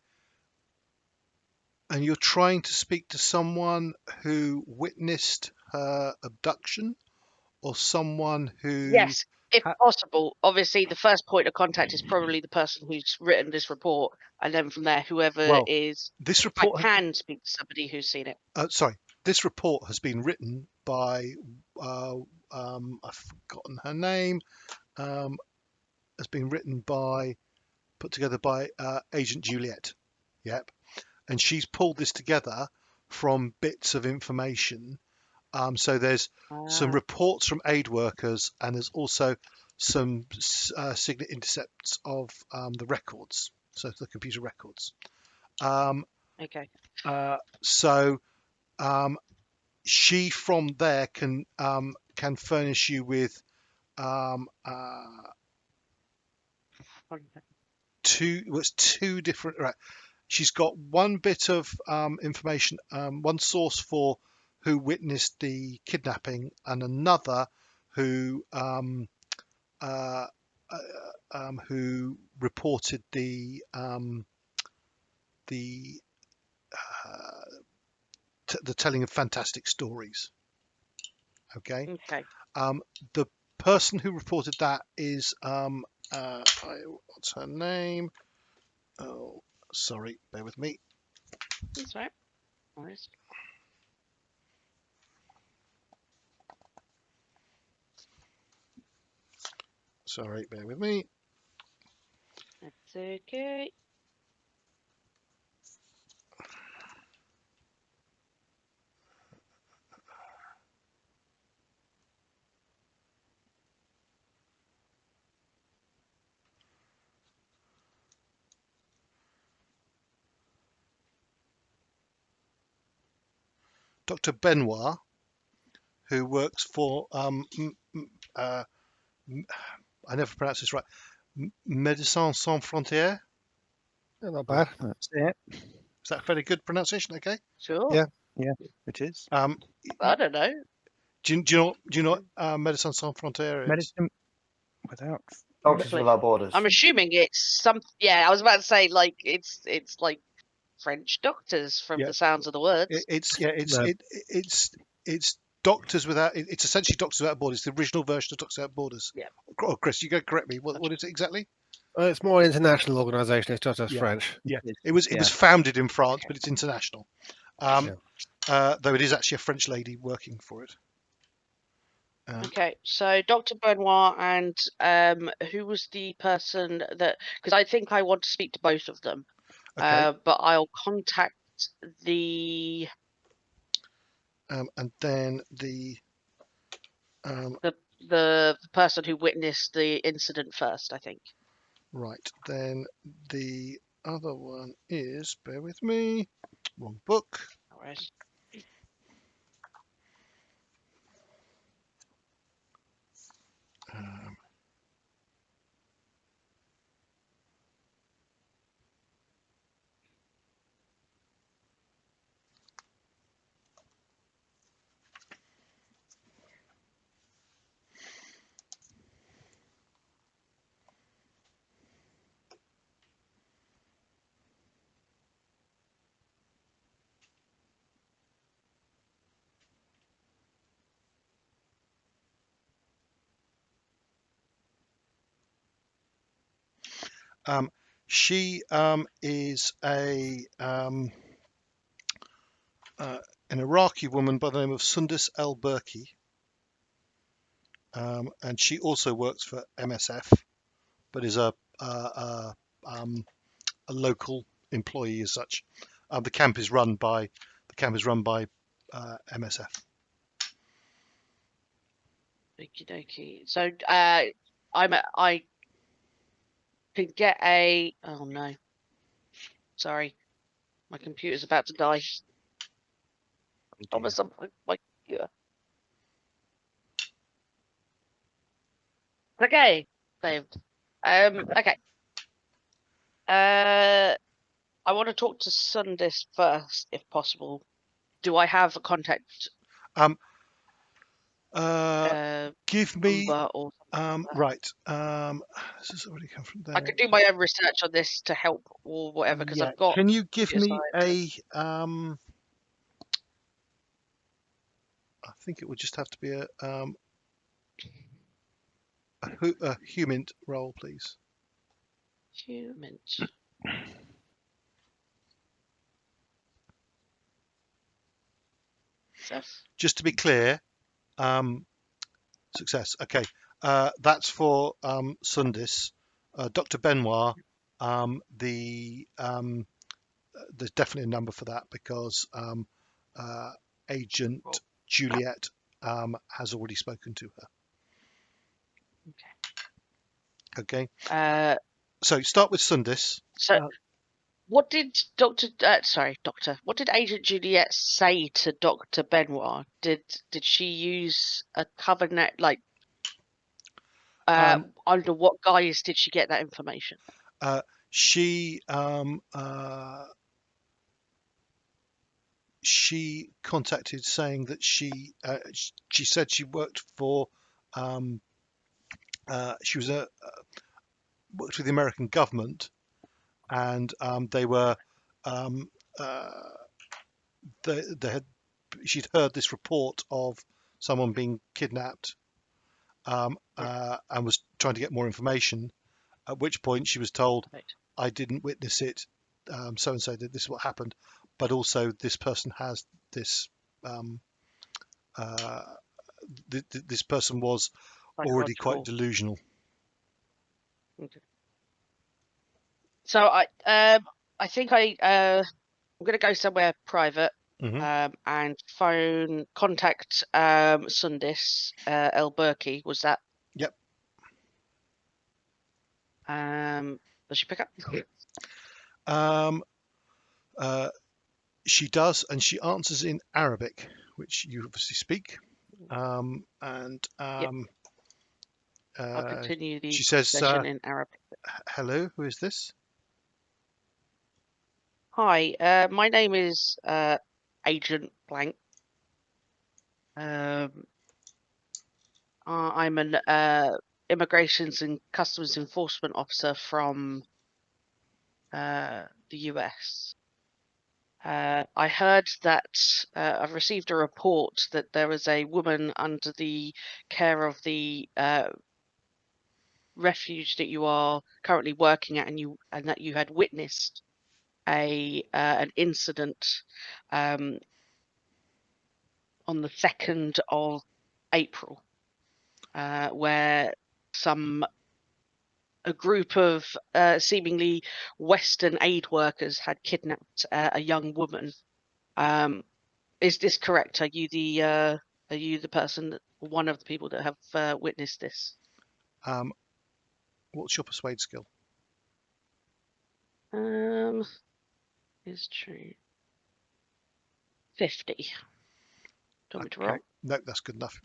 [SPEAKER 1] And you're trying to speak to someone who witnessed her abduction, or someone who
[SPEAKER 5] Yes, if
[SPEAKER 1] ha-
[SPEAKER 5] possible. Obviously, the first point of contact is probably the person who's written this report, and then from there, whoever
[SPEAKER 1] well,
[SPEAKER 5] is.
[SPEAKER 1] this
[SPEAKER 5] If I
[SPEAKER 1] report.
[SPEAKER 5] can speak to somebody who's seen it.
[SPEAKER 1] Sorry, this report has been written by. I've forgotten her name. Has been put together by Agent Juliet. Yep, and she's pulled this together from bits of information. So there's some reports from aid workers, and there's also some signet intercepts of the records, so the computer records.
[SPEAKER 5] Okay.
[SPEAKER 1] So she from there can furnish you with two different. Right, she's got one bit of information, one source for who witnessed the kidnapping, and another who who reported the telling of fantastic stories. Okay.
[SPEAKER 5] Okay.
[SPEAKER 1] The person who reported that is what's her name? Oh, sorry, bear with me.
[SPEAKER 5] That's right. Nice.
[SPEAKER 1] Sorry, bear with me.
[SPEAKER 5] That's okay.
[SPEAKER 1] Dr. Benoit, who works for I never pronounce this right. Médecins Sans Frontières.
[SPEAKER 2] Yeah, not bad.
[SPEAKER 4] That's it.
[SPEAKER 1] Is that a fairly good pronunciation? Okay.
[SPEAKER 5] Sure.
[SPEAKER 2] Yeah.
[SPEAKER 4] It is.
[SPEAKER 5] I don't know.
[SPEAKER 1] Do you know what Médecins Sans Frontières is?
[SPEAKER 4] Medicine without.
[SPEAKER 7] Doctors
[SPEAKER 5] Like,
[SPEAKER 7] Without Borders.
[SPEAKER 5] I'm assuming it's some. Yeah, I was about to say like it's like French doctors from
[SPEAKER 1] Yeah.
[SPEAKER 5] the sounds of the words.
[SPEAKER 2] No.
[SPEAKER 1] It's Doctors Without. It's essentially Doctors Without Borders, the original version of Doctors Without Borders.
[SPEAKER 5] Yeah.
[SPEAKER 1] Oh, Chris, you go correct me. What is it exactly?
[SPEAKER 2] It's more an international organisation. It's just as
[SPEAKER 1] Yeah.
[SPEAKER 2] French.
[SPEAKER 1] Yeah,
[SPEAKER 4] It
[SPEAKER 1] it was
[SPEAKER 4] yeah.
[SPEAKER 1] founded in France, but it's international.
[SPEAKER 2] Yeah.
[SPEAKER 1] Though it is actually a French lady working for it.
[SPEAKER 5] Okay, so Dr. Benoit and who was the person that? Because I think I want to speak to both of them.
[SPEAKER 1] Okay,
[SPEAKER 5] But I'll contact the
[SPEAKER 1] and then the
[SPEAKER 5] person who witnessed the incident first. I think.
[SPEAKER 1] right, then the other one is. Bear with me. Wrong book.
[SPEAKER 5] All right.
[SPEAKER 1] Um, She is an Iraqi woman by the name of Sundis El-Burki, and she also works for MSF, but is a local employee as such. The camp is run by MSF.
[SPEAKER 5] Okie dokie. So I can get a. Oh no. Sorry, my computer's about to die. Thomas, my computer. Okay, saved. Okay. I want to talk to Sundis first, if possible. Do I have a contact
[SPEAKER 1] Give me
[SPEAKER 5] number or something?
[SPEAKER 1] right. This has already come from there.
[SPEAKER 5] I could do my own research on this to help or whatever because
[SPEAKER 1] Yeah.
[SPEAKER 5] I've got.
[SPEAKER 1] Can you give
[SPEAKER 5] computer
[SPEAKER 1] me
[SPEAKER 5] science.
[SPEAKER 1] I think it would just have to be a human roll, please.
[SPEAKER 5] Human.
[SPEAKER 1] Just to be clear, success. Okay, that's for Sundis. Dr. Benoit, there's definitely a number for that because Agent Juliet has already spoken to her. Okay. So start with Sundis.
[SPEAKER 5] So, what did Doctor? What did Agent Juliet say to Dr. Benoit? Did she use a covenant? Like, under what guise did she get that information?
[SPEAKER 1] She contacted saying that she said she worked for she was worked with the American government, and they were she'd heard this report of someone being kidnapped, and was trying to get more information. At which point she was told,
[SPEAKER 5] Right.
[SPEAKER 1] "I didn't witness it. So and so did. This is what happened, but also this person has this. This person was already quite
[SPEAKER 5] Psychological.
[SPEAKER 1] delusional."
[SPEAKER 5] Okay. So I think I'm going to go somewhere private
[SPEAKER 1] Mhm.
[SPEAKER 5] and contact Sundis El Burki. Was that?
[SPEAKER 1] Yep.
[SPEAKER 5] Does she pick up?
[SPEAKER 1] Um, she does, and she answers in Arabic, which you obviously speak. And
[SPEAKER 5] Yep. I'll continue the
[SPEAKER 1] she says,
[SPEAKER 5] conversation in Arabic.
[SPEAKER 1] "Hello, who is this?"
[SPEAKER 5] Hi, my name is Agent Blank. I'm an immigrations and customs enforcement officer from the US. I heard that I've received a report that there was a woman under the care of the refuge that you are currently working at, and that you had witnessed an incident on the 2nd of April, where a group of seemingly Western aid workers had kidnapped a young woman. Is this correct? Are you the person, one of the people that have witnessed this?
[SPEAKER 1] What's your persuade skill?
[SPEAKER 5] Is true. 50. Do you want me to roll?
[SPEAKER 1] No, that's good enough.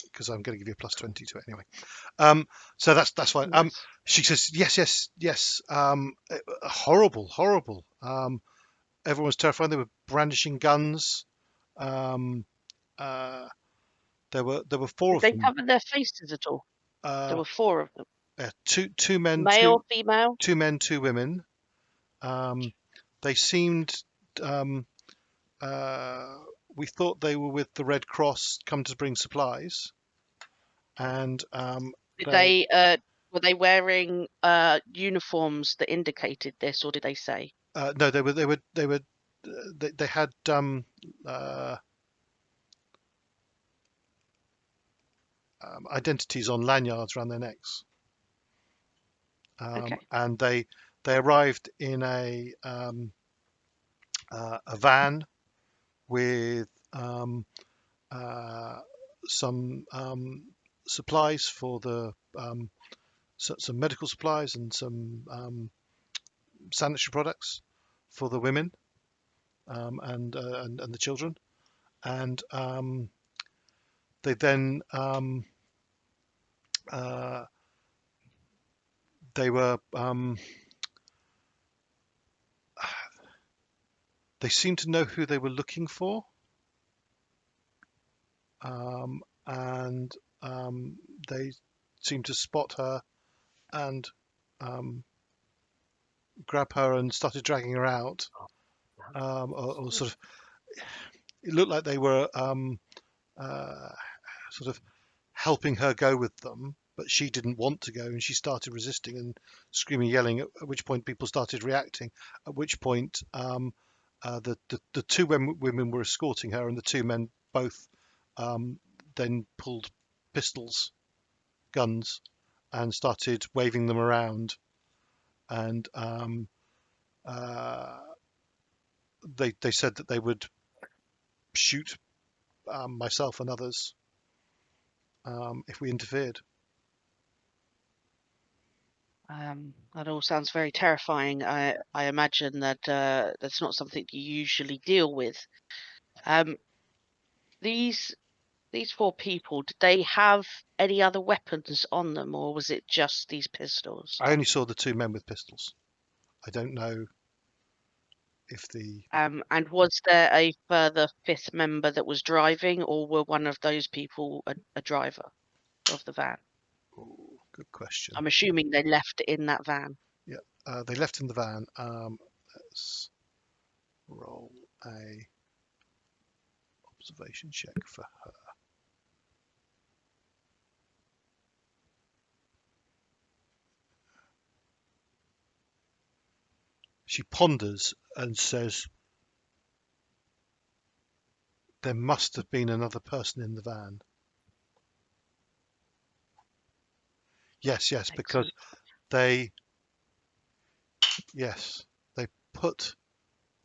[SPEAKER 1] Because I'm going to give you a plus 20 to it anyway. So that's fine.
[SPEAKER 5] Nice.
[SPEAKER 1] She says, yes. Horrible. Everyone was terrified. They were brandishing guns. There were four
[SPEAKER 5] Did
[SPEAKER 1] of
[SPEAKER 5] they
[SPEAKER 1] them.
[SPEAKER 5] cover their faces at all? There were 4 of them.
[SPEAKER 1] Two men,
[SPEAKER 5] Male, female?
[SPEAKER 1] 2 women. They seemed. We thought they were with the Red Cross, come to bring supplies, and
[SPEAKER 5] Did were they wearing uniforms that indicated this, or did they say?
[SPEAKER 1] no, they had identities on lanyards around their necks,
[SPEAKER 5] Okay.
[SPEAKER 1] and they arrived in a van with some supplies for the some medical supplies and some sanitary products for the women and the children, and they then they were they seemed to know who they were looking for, and they seemed to spot her and grab her and started dragging her out, or sort of. It looked like they were sort of helping her go with them, but she didn't want to go, and she started resisting and screaming, yelling. At which point, people started reacting. At which point, the 2 women were escorting her, and the 2 men both then pulled pistols, guns, and started waving them around. And they said that they would shoot myself and others if we interfered.
[SPEAKER 5] That all sounds very terrifying. I imagine that that's not something you usually deal with. These 4 people, did they have any other weapons on them, or was it just these pistols?
[SPEAKER 1] I only saw the 2 men with pistols. I don't know if the.
[SPEAKER 5] And was there a further 5th member that was driving, or were one of those people a driver of the van?
[SPEAKER 1] Oh, good question.
[SPEAKER 5] I'm assuming they left it in that van.
[SPEAKER 1] Yeah, they left in the van. Let's roll a observation check for her. She ponders and says, "There must have been another person in the van." Yes, because They put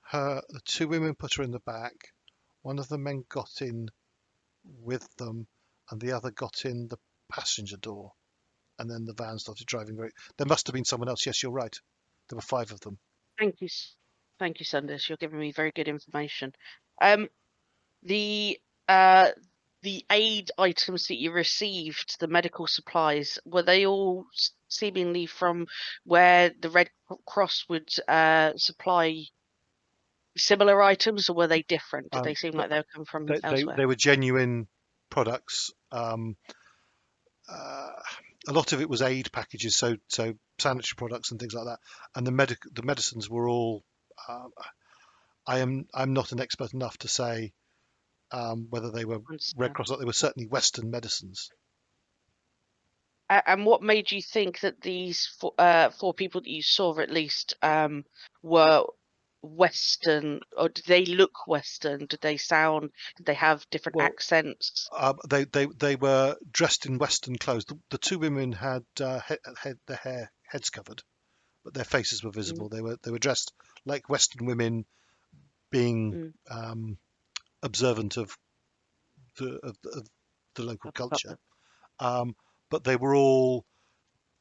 [SPEAKER 1] her. The two women put her in the back. One of the men got in with them, and the other got in the passenger door. And then the van started driving. There must have been someone else. Yes, you're right. There were 5 of them.
[SPEAKER 5] Thank you, Sanders. You're giving me very good information. The aid items that you received, the medical supplies, were they all seemingly from where the Red Cross would supply similar items, or were they different? Did they seem like they were coming from elsewhere?
[SPEAKER 1] They were genuine products. A lot of it was aid packages, so sanitary products and things like that. And the medicines were all. I'm not an expert enough to say whether they were Red Cross. They were certainly Western medicines.
[SPEAKER 5] And what made you think that these 4 people that you saw, at least, were Western, or did they look Western? Did they sound? Did they have different accents?
[SPEAKER 1] They were dressed in Western clothes. The 2 women had their heads covered, but their faces were visible. They were dressed like Western women, being observant of the local culture. But they were all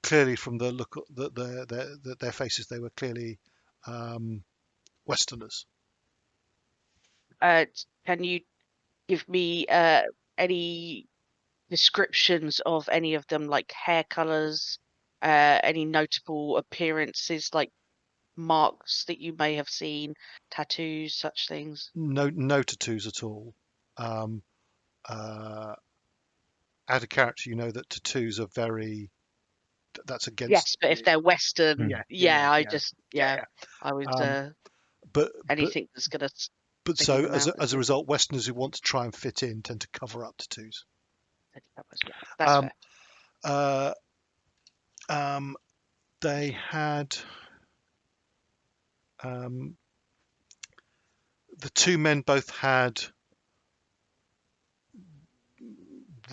[SPEAKER 1] clearly, from the look, their faces, they were clearly Westerners.
[SPEAKER 5] Can you give me any descriptions of any of them, like hair colors, any notable appearances, like marks that you may have seen, tattoos, such things?
[SPEAKER 1] No tattoos at all. Out of character, you know that tattoos are very. That's against.
[SPEAKER 5] Yes, but if they're Western, I would.
[SPEAKER 1] But
[SPEAKER 5] anything that's gonna.
[SPEAKER 1] But so as a result, Westerners who want to try and fit in tend to cover up tattoos.
[SPEAKER 5] That's fair.
[SPEAKER 1] They had the 2 men both had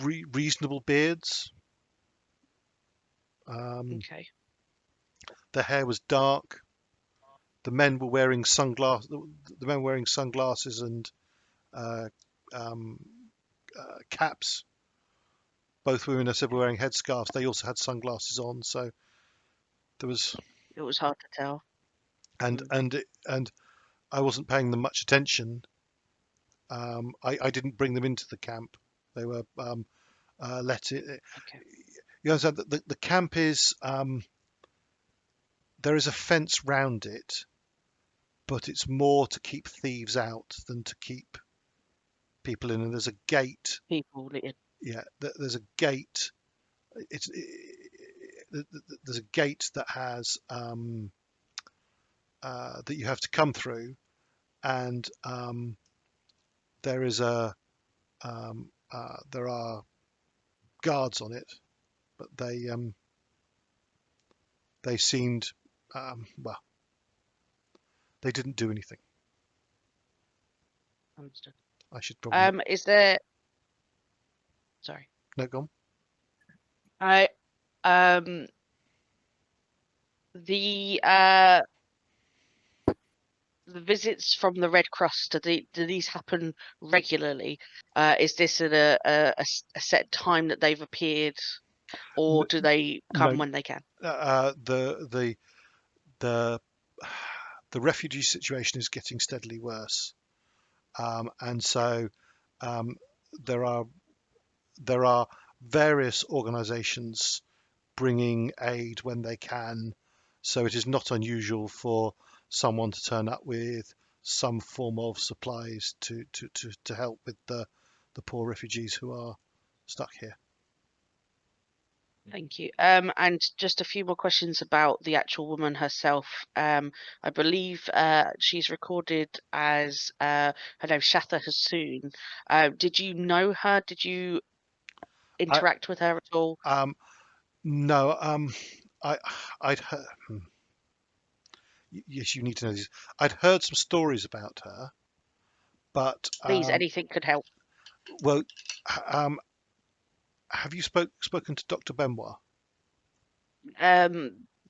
[SPEAKER 1] reasonable beards.
[SPEAKER 5] Okay.
[SPEAKER 1] Their hair was dark. The men were wearing sunglasses. The men wearing sunglasses and caps. Both women, I said, were wearing headscarves. They also had sunglasses on, so there was.
[SPEAKER 5] It was hard to tell.
[SPEAKER 1] And I wasn't paying them much attention. I didn't bring them into the camp. They were let it.
[SPEAKER 5] Okay.
[SPEAKER 1] You understand that the camp is there is a fence round it, but it's more to keep thieves out than to keep people in. And there's a gate.
[SPEAKER 5] People in.
[SPEAKER 1] Yeah, there's a gate. There's a gate that has that you have to come through, and there is there are guards on it, but they seemed well. They didn't do anything.
[SPEAKER 5] Understood.
[SPEAKER 1] I should probably.
[SPEAKER 5] Is there? Sorry.
[SPEAKER 1] No, go
[SPEAKER 5] on. The visits from the Red Cross, do these happen regularly? Is this at a set time that they've appeared, or do they come when they can?
[SPEAKER 1] The refugee situation is getting steadily worse, and so there are various organisations bringing aid when they can. So it is not unusual for someone to turn up with some form of supplies to help with the poor refugees who are stuck here.
[SPEAKER 5] Thank you. And just a few more questions about the actual woman herself. I believe she's recorded as her name Shatha Hassoon. Did you know her? Did you interact with her at all?
[SPEAKER 1] No. I'd heard. Yes, you need to know this. I'd heard some stories about her, but
[SPEAKER 5] please, anything could help.
[SPEAKER 1] Well, have you spoken to Dr. Benoit?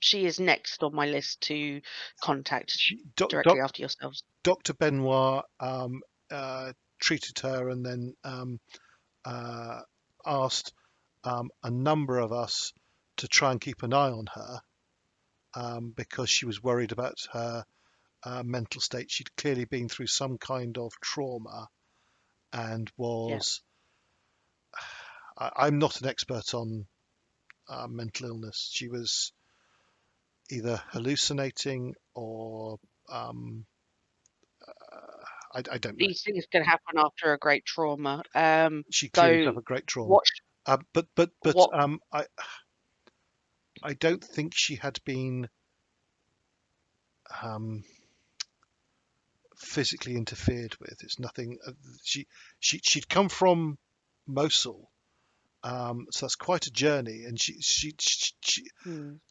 [SPEAKER 5] she is next on my list to contact
[SPEAKER 1] Doc,
[SPEAKER 5] directly after yourselves.
[SPEAKER 1] Dr. Benoit treated her and then asked a number of us to try and keep an eye on her because she was worried about her mental state. She'd clearly been through some kind of trauma and was. I'm not an expert on mental illness. She was either hallucinating or I don't know.
[SPEAKER 5] These things can happen after a great trauma.
[SPEAKER 1] She clearly
[SPEAKER 5] So
[SPEAKER 1] suffered great trauma.
[SPEAKER 5] what?
[SPEAKER 1] But
[SPEAKER 5] What?
[SPEAKER 1] I don't think she had been physically interfered with. It's nothing. She'd come from Mosul, so that's quite a journey, and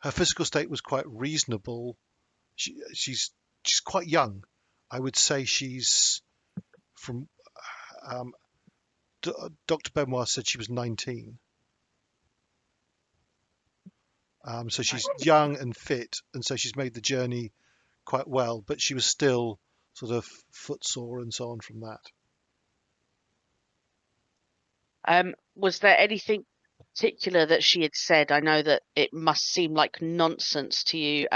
[SPEAKER 1] her physical state was quite reasonable. She's quite young. I would say she's from. Dr. Benoit said she was 19. So she's young and fit, and so she's made the journey quite well, but she was still sort of footsore and so on from that.
[SPEAKER 5] Was there anything particular that she had said? I know that it must seem like nonsense to you,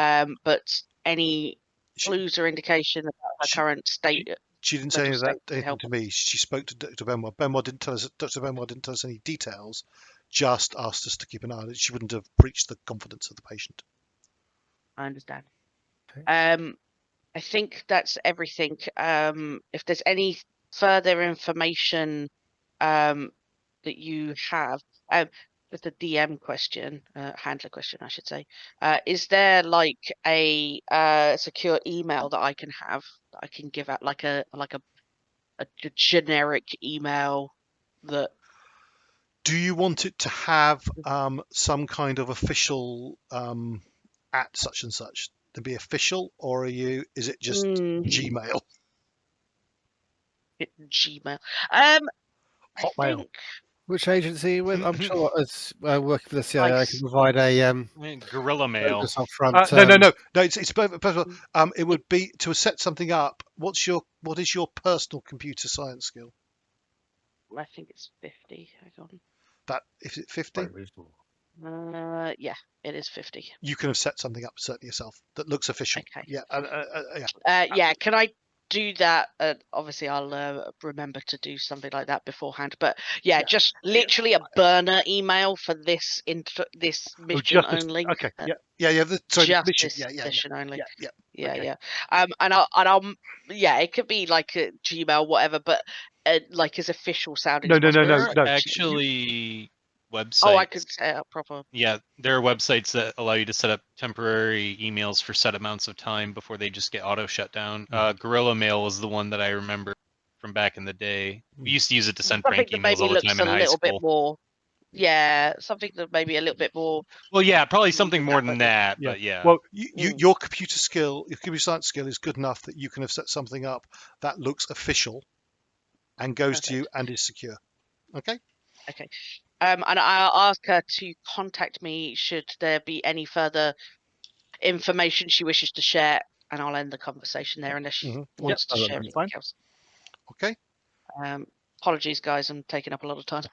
[SPEAKER 5] but any clues or indication about her current state?
[SPEAKER 1] She didn't say anything to me. She spoke to Dr. Benoit. Dr. Benoit didn't tell us any details, just asked us to keep an eye on it. She wouldn't have breached the confidence of the patient.
[SPEAKER 5] I understand.
[SPEAKER 2] Okay.
[SPEAKER 5] I think that's everything. If there's any further information that you have, with the DM question, handler question, I should say, is there like a secure email that I can have that I can give out, like a generic email that?
[SPEAKER 1] Do you want it to have some kind of official at such and such to be official, or is it just Gmail?
[SPEAKER 5] Gmail.
[SPEAKER 1] Hotmail.
[SPEAKER 2] Which agency are you with? I'm sure as working for the CIA, I can provide a
[SPEAKER 3] guerrilla mail.
[SPEAKER 1] No. It's both. It would be to set something up. What is your personal computer science skill?
[SPEAKER 5] I think it's 50. Hang on.
[SPEAKER 1] Is it 50?
[SPEAKER 5] Yeah, it is 50.
[SPEAKER 1] You can have set something up certainly yourself that looks official.
[SPEAKER 5] Okay.
[SPEAKER 1] Yeah.
[SPEAKER 5] Yeah. Can I do that? Obviously, I'll remember to do something like that beforehand. But yeah, just literally a burner email for this mission only.
[SPEAKER 1] Okay. Yeah.
[SPEAKER 5] Just
[SPEAKER 1] mission.
[SPEAKER 5] this mission only.
[SPEAKER 1] Yeah. Okay.
[SPEAKER 5] Yeah. And I'll it could be like a Gmail, whatever, but like as official sounding.
[SPEAKER 1] No.
[SPEAKER 3] Actually, websites.
[SPEAKER 5] Oh, I could set up proper.
[SPEAKER 3] Yeah, there are websites that allow you to set up temporary emails for set amounts of time before they just get auto shut down. Guerrilla Mail was the one that I remember from back in the day. We used to use it to send prank emails all the time in high school.
[SPEAKER 5] Bit more. Yeah, something that maybe a little bit more.
[SPEAKER 3] Well, yeah, probably something more than that, but yeah.
[SPEAKER 1] Well, your computer science skill is good enough that you can have set something up that looks official and goes to you and is secure. Okay.
[SPEAKER 5] Okay. And I'll ask her to contact me should there be any further information she wishes to share, and I'll end the conversation there unless she wants to share anything else.
[SPEAKER 1] Okay.
[SPEAKER 5] Apologies, guys. I'm taking up a lot of time.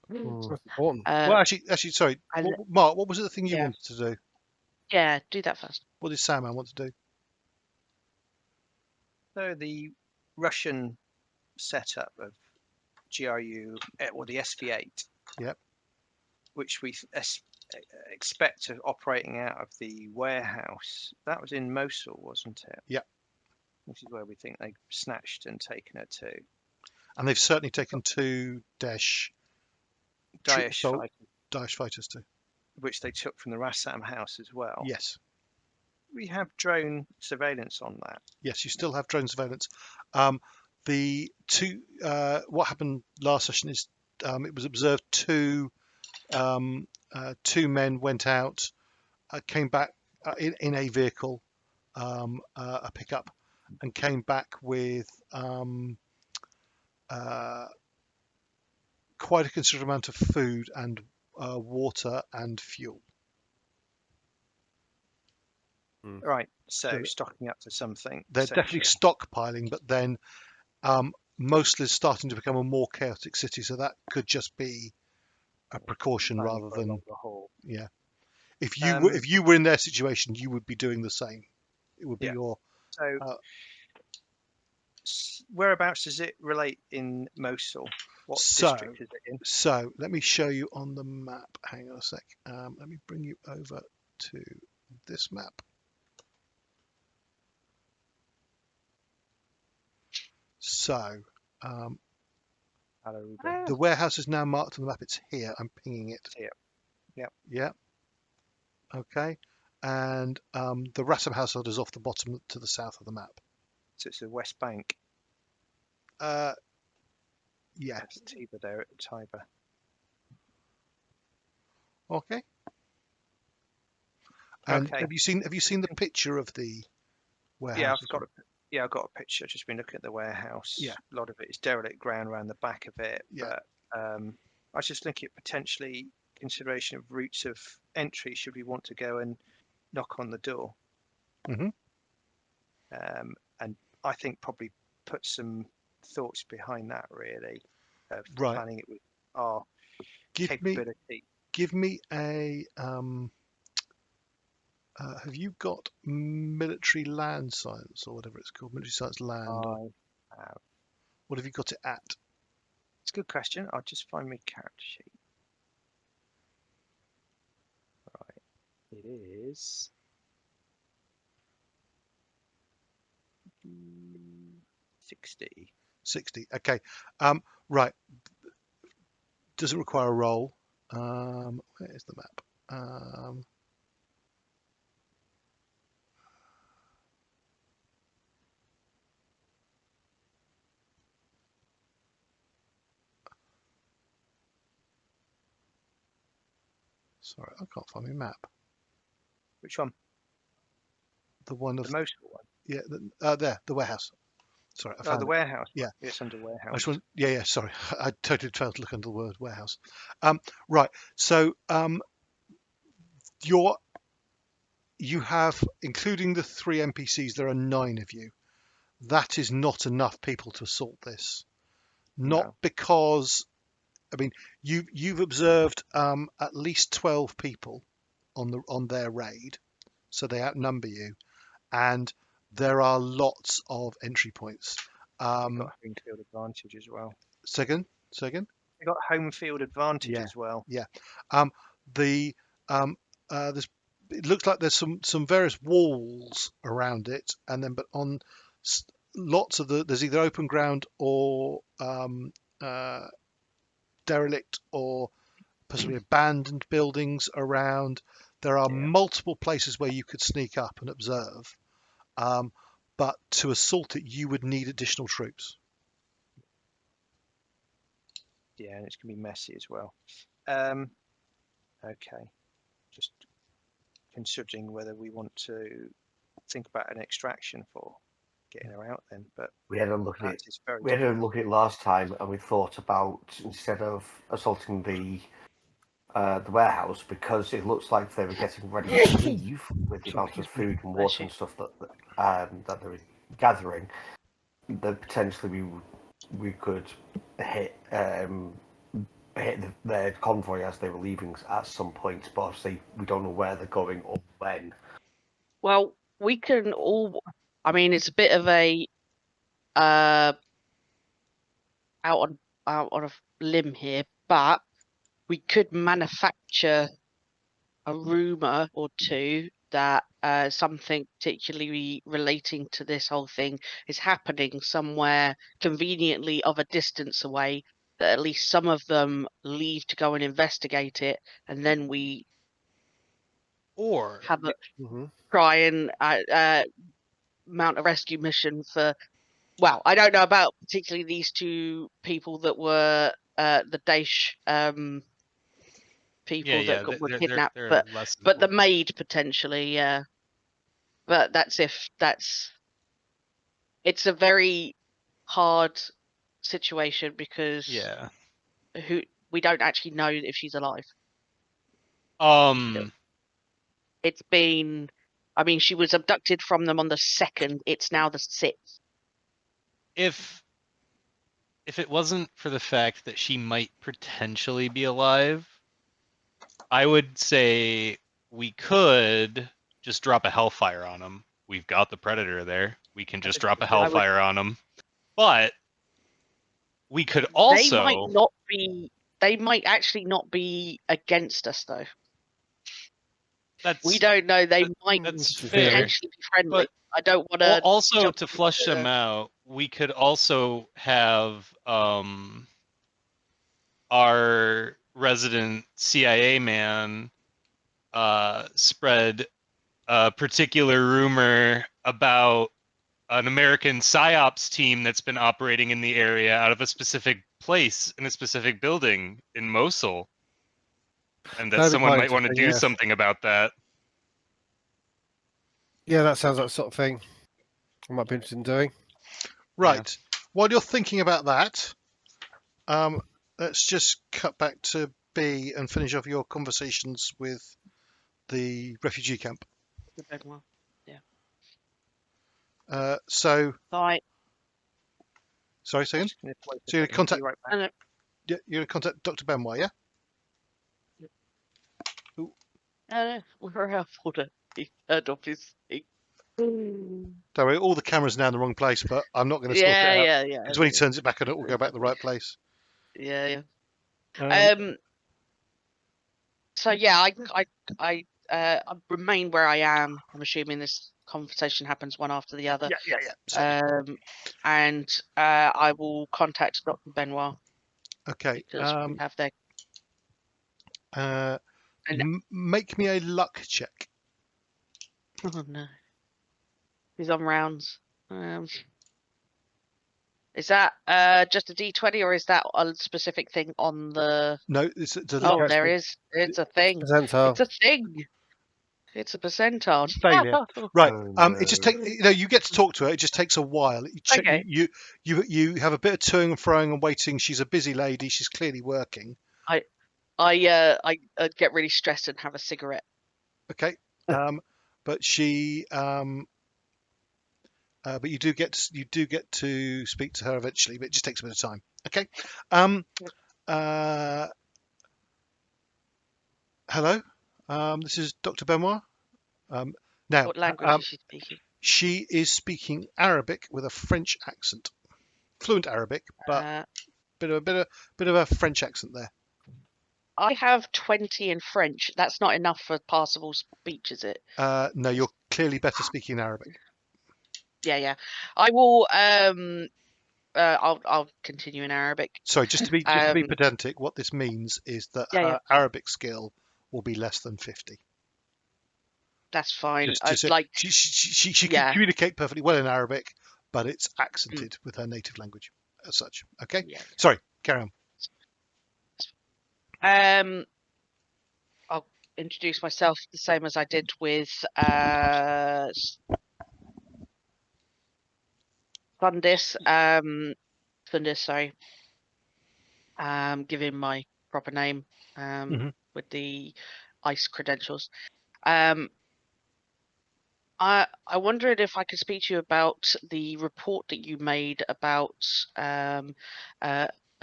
[SPEAKER 2] Important.
[SPEAKER 1] Well, actually, sorry, Marc. What was the thing you wanted to do?
[SPEAKER 5] Yeah, do that first.
[SPEAKER 1] What did Sandman want to do?
[SPEAKER 4] So the Russian setup of GRU, or the SV-8, which we expect of operating out of the warehouse, that was in Mosul, wasn't it?
[SPEAKER 1] Yeah.
[SPEAKER 4] This is where we think they snatched and taken her to.
[SPEAKER 1] And they've certainly taken 2 Daesh fighters too,
[SPEAKER 4] which they took from the Rassam house as well.
[SPEAKER 1] Yes.
[SPEAKER 4] We have drone surveillance on that.
[SPEAKER 1] Yes, you still have drone surveillance. The two, what happened last session is it was observed two men went out, came back in a vehicle, a pickup, and came back with quite a considerable amount of food and water and fuel.
[SPEAKER 4] Right. So
[SPEAKER 1] So
[SPEAKER 4] stocking up to something.
[SPEAKER 1] they're definitely
[SPEAKER 4] essential.
[SPEAKER 1] stockpiling, but then Mosler's starting to become a more chaotic city, so that could just be a precaution
[SPEAKER 4] Planning
[SPEAKER 1] rather
[SPEAKER 4] for a
[SPEAKER 1] than
[SPEAKER 4] longer haul.
[SPEAKER 1] yeah. If you were in their situation, you would be doing the same. It would be
[SPEAKER 4] Yeah.
[SPEAKER 1] your
[SPEAKER 4] So whereabouts does it relate in Mosul? What district is it in?
[SPEAKER 1] So let me show you on the map. Hang on a sec. Let me bring you over to this map. So the warehouse is now marked on the map. It's here. I'm pinging it.
[SPEAKER 4] Here. Yep.
[SPEAKER 1] Yeah. Okay. And the Rassam household is off the bottom to the south of the map.
[SPEAKER 4] So it's the West Bank.
[SPEAKER 1] Yeah.
[SPEAKER 4] That's Tiber there at Tiber.
[SPEAKER 1] Okay. And
[SPEAKER 4] Okay.
[SPEAKER 1] have you seen the picture of the warehouse?
[SPEAKER 4] Yeah, I've got a picture. I've just been looking at the warehouse.
[SPEAKER 1] Yeah.
[SPEAKER 4] A lot of it is derelict ground around the back of it.
[SPEAKER 1] Yeah.
[SPEAKER 4] But I was just looking at potentially consideration of routes of entry should we want to go and knock on the door.
[SPEAKER 1] Mm-hmm.
[SPEAKER 4] And I think probably put some thoughts behind that really of
[SPEAKER 1] Right.
[SPEAKER 4] planning it with our
[SPEAKER 1] Give
[SPEAKER 4] capability.
[SPEAKER 1] Give me a have you got military land science or whatever it's called? Military science land. What have you got it at?
[SPEAKER 4] It's a good question. I'll just find my character sheet. Right. It is 60.
[SPEAKER 1] 60. Okay. Right. Doesn't require a roll. Where is the map? Sorry, I can't find my map.
[SPEAKER 4] Which one?
[SPEAKER 1] The one of
[SPEAKER 4] the Mosul one.
[SPEAKER 1] Yeah, there, the warehouse. Sorry, I found
[SPEAKER 4] the
[SPEAKER 1] it.
[SPEAKER 4] warehouse.
[SPEAKER 1] Yeah,
[SPEAKER 4] it's under warehouse.
[SPEAKER 1] I just want, yeah. Sorry, I totally failed to look under the word warehouse. Right. So you have, including the 3 NPCs, there are 9 of you. That is not enough people to assault this. Not
[SPEAKER 4] No.
[SPEAKER 1] because, I mean, you've observed at least 12 people on their raid, so they outnumber you, and there are lots of entry points.
[SPEAKER 4] You've got home field advantage as well.
[SPEAKER 1] Second.
[SPEAKER 4] You've got home field advantage as well.
[SPEAKER 1] Yeah. There's, it looks like there's some various walls around it, and then but on lots of there's either open ground or derelict or possibly abandoned buildings around. There are multiple places where you could sneak up and observe, but to assault it, you would need additional troops.
[SPEAKER 4] Yeah, and it's going to be messy as well. Okay, just considering whether we want to think about an extraction for getting her out then. But
[SPEAKER 7] we had a look at it.
[SPEAKER 4] We
[SPEAKER 7] had a look at it last time, and we thought about, instead of assaulting the warehouse, because it looks like they were getting ready to leave with the amount of food and water and stuff that they were gathering, that potentially we could hit their convoy as they were leaving at some point, but obviously we don't know where they're going or when.
[SPEAKER 5] Well, we can all. I mean, it's a bit of a out on a limb here, but we could manufacture a rumor or two that something particularly relating to this whole thing is happening somewhere conveniently of a distance away, that at least some of them leave to go and investigate it, and then we have a try and mount a rescue mission for. Well, I don't know about particularly these 2 people that were the Daesh people that were kidnapped,
[SPEAKER 3] they're
[SPEAKER 5] but the maid potentially, yeah. But it's a very hard situation because we don't actually know if she's alive. It's been I mean, she was abducted from them on the 2nd. It's now the 6th.
[SPEAKER 3] If it wasn't for the fact that she might potentially be alive, I would say we could just drop a hellfire on them. We've got the predator there. We can just drop a hellfire on them. But we could also.
[SPEAKER 5] They might not be. They might actually not be against us, though. We don't know. They might
[SPEAKER 3] that's fair.
[SPEAKER 5] potentially be friendly.
[SPEAKER 3] But
[SPEAKER 5] I don't want to.
[SPEAKER 3] Also, to flush them out, we could also have our resident CIA man spread a particular rumor about an American PSYOPs team that's been operating in the area out of a specific place in a specific building in Mosul, and that someone might want to do something about that.
[SPEAKER 2] Yeah, that sounds like the sort of thing I might be interested in doing.
[SPEAKER 1] Right. Yeah. While you're thinking about that, let's just cut back to B and finish off your conversations with the refugee camp.
[SPEAKER 5] Yeah.
[SPEAKER 1] So.
[SPEAKER 5] Right.
[SPEAKER 1] Sorry, second. So you're going to contact. Yeah, you're going to contact Dr. Benoit, yeah?
[SPEAKER 5] We're out for the head of his thing.
[SPEAKER 1] Don't worry, all the cameras are now in the wrong place, but I'm not going to swap it out. Yeah. Because when he turns it back on, it will go back to the right place.
[SPEAKER 5] Yeah. So yeah, I remain where I am. I'm assuming this conversation happens one after the other.
[SPEAKER 1] Yeah.
[SPEAKER 5] And I will contact Dr. Benoit.
[SPEAKER 1] Okay.
[SPEAKER 5] Because we have their.
[SPEAKER 1] Make me a luck check.
[SPEAKER 5] Oh no. He's on rounds. Is that just a D20 or is that a specific thing on the?
[SPEAKER 1] No, it's a
[SPEAKER 5] luck. There is. It's a thing.
[SPEAKER 2] Percentile.
[SPEAKER 5] It's a thing. It's a percentile.
[SPEAKER 1] Failure. Right. It just takes. You get to talk to her. It just takes a while. You have a bit of toing and froing and waiting. She's a busy lady. She's clearly working.
[SPEAKER 5] I get really stressed and have a cigarette.
[SPEAKER 1] Okay. But she. But you do get to speak to her eventually, but it just takes a bit of time. Okay. Hello. This is Dr. Benoit. Now,
[SPEAKER 5] what language is she speaking?
[SPEAKER 1] She is speaking Arabic with a French accent, fluent Arabic, but bit of a French accent there.
[SPEAKER 5] I have 20 in French. That's not enough for passable speech, is it?
[SPEAKER 1] No, you're clearly better speaking Arabic.
[SPEAKER 5] Yeah. I will. I'll continue in Arabic.
[SPEAKER 1] Sorry, just to be pedantic, what this means is that her Arabic skill will be less than 50.
[SPEAKER 5] That's fine.
[SPEAKER 1] She can communicate perfectly well in Arabic, but it's accented with her native language as such. Okay. Yeah. Sorry, carry
[SPEAKER 5] on. I'll introduce myself the same as I did with Fundis. Sorry. Give him my proper name with the ICE credentials. I wondered if I could speak to you about the report that you made about a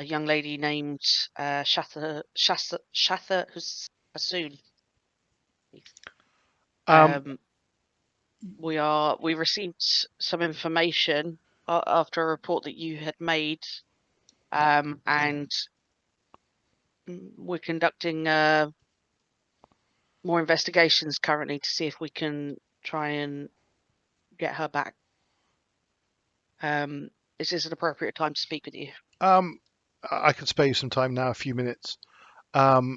[SPEAKER 5] young lady named Shatha Hassoun. We received some information after a report that you had made, and we're conducting more investigations currently to see if we can try and get her back. Is this an appropriate time to speak with you?
[SPEAKER 1] I could spare you some time now, a few minutes. I'm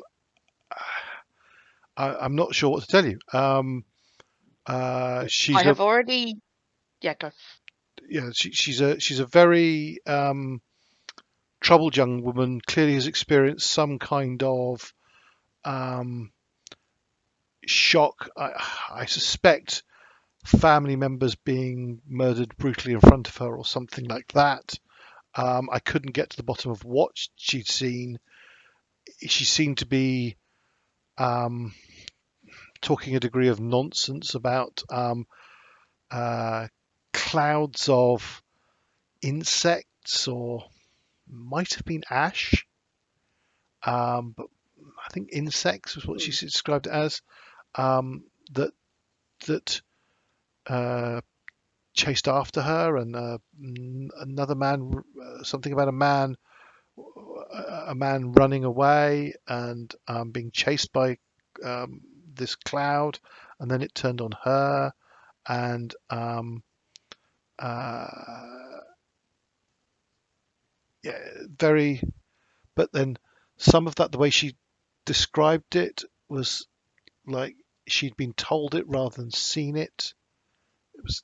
[SPEAKER 1] not sure what to tell you. She's a very troubled young woman. Clearly has experienced some kind of shock. I suspect family members being murdered brutally in front of her or something like that. I couldn't get to the bottom of what she'd seen. She seemed to be talking a degree of nonsense about clouds of insects, or might have been ash, but I think insects was what she described it as, that chased after her, and another man, something about a man running away and being chased by this cloud, and then it turned on her, and yeah, very. But then some of that, the way she described it, was like she'd been told it rather than seen it. It was.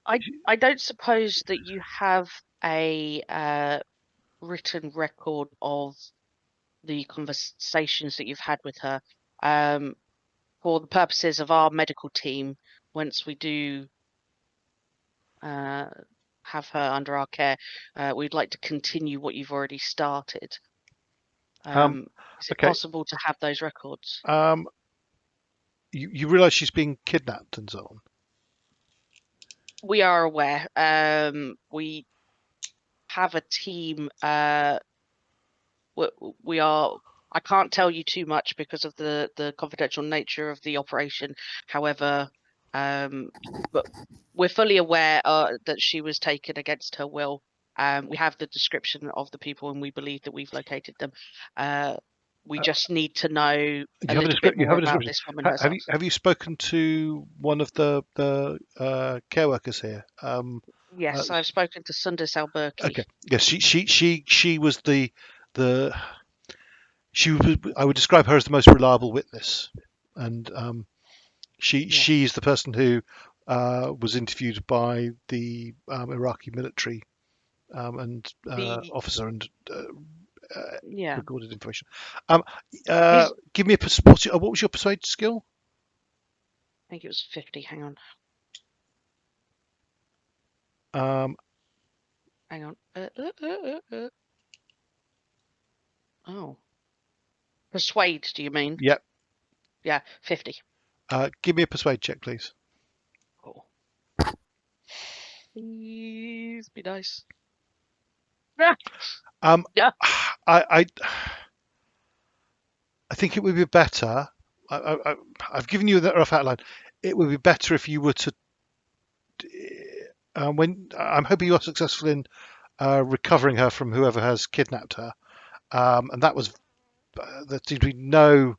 [SPEAKER 5] I don't suppose that you have a written record of the conversations that you've had with her, for the purposes of our medical team. Once we do have her under our care, we'd like to continue what you've already started. Is it
[SPEAKER 1] okay.
[SPEAKER 5] possible to have those records?
[SPEAKER 1] You realise she's being kidnapped and so on.
[SPEAKER 5] We are aware. We have a team. We are. I can't tell you too much because of the confidential nature of the operation. However, but we're fully aware that she was taken against her will. We have the description of the people, and we believe that we've located them. We just need to know a little bit more about this woman herself.
[SPEAKER 1] Have you spoken to one of the care workers here?
[SPEAKER 5] Yes, I've spoken to Sundus Alburki.
[SPEAKER 1] Okay. Yes, she was I would describe her as the most reliable witness, and she's the person who was interviewed by the Iraqi military and officer, and recorded information. Give me what was your persuade skill?
[SPEAKER 5] I think it was 50. Hang on. Hang on. Oh. Persuade, do you mean?
[SPEAKER 1] Yep.
[SPEAKER 5] Yeah, 50.
[SPEAKER 1] Give me a persuade check, please.
[SPEAKER 5] Cool. Please be nice. Yeah.
[SPEAKER 1] I think it would be better. I've given you that rough outline. It would be better if you were to. When I'm hoping you are successful in recovering her from whoever has kidnapped her, and that was there seemed to be no.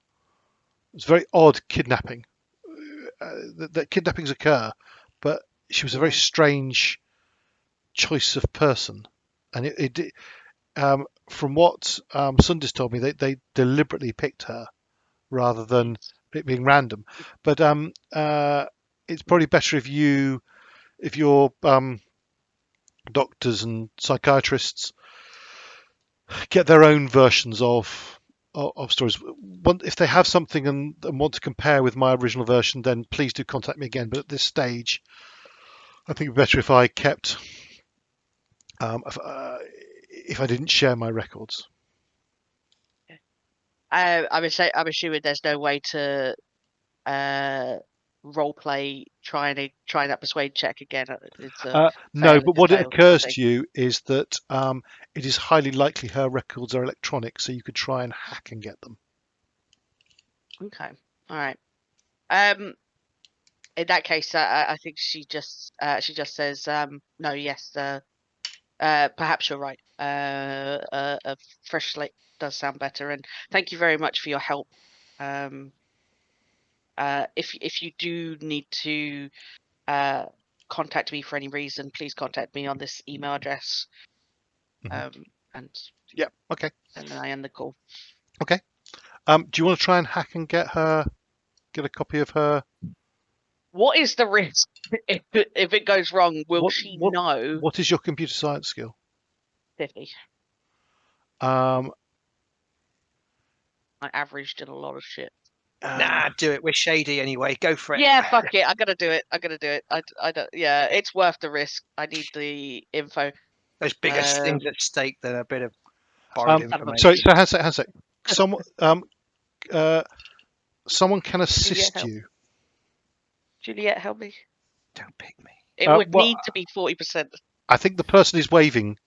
[SPEAKER 1] It's very odd kidnapping. That kidnappings occur, but she was a very strange choice of person, and from what Sundus told me, they deliberately picked her rather than it being random. But it's probably better if your doctors and psychiatrists get their own versions of stories. If they have something and want to compare with my original version, then please do contact me again. But at this stage, I think it'd be better if I kept, if I didn't share my records.
[SPEAKER 5] I'm assuming there's no way to role play trying that persuade check again.
[SPEAKER 1] No, but what it occurs to you is that it is highly likely her records are electronic, so you could try and hack and get them.
[SPEAKER 5] Okay, all right. In that case, I think she just says no. Yes, perhaps you're right. A fresh slate does sound better, and thank you very much for your help. If you do need to contact me for any reason, please contact me on this email address. And
[SPEAKER 1] yeah, okay.
[SPEAKER 5] And then I end the call.
[SPEAKER 1] Okay. Do you want to try and hack and get a copy of her?
[SPEAKER 5] What is the risk if it goes wrong? Will she know?
[SPEAKER 1] What is your computer science skill?
[SPEAKER 5] 50.
[SPEAKER 1] I
[SPEAKER 5] averaged in a lot of shit.
[SPEAKER 4] Nah, do it. We're shady anyway. Go for it.
[SPEAKER 5] Yeah, fuck it. I'm gonna do it. I don't. Yeah, it's worth the risk. I need the info.
[SPEAKER 4] There's bigger things at stake than a bit of borrowed information.
[SPEAKER 1] Sorry, so hand sec. Someone, someone can assist
[SPEAKER 5] help.
[SPEAKER 1] you.
[SPEAKER 5] Juliet, help me.
[SPEAKER 4] Don't pick me.
[SPEAKER 5] It would
[SPEAKER 1] well,
[SPEAKER 5] need to be 40%.
[SPEAKER 1] I think the person is waving,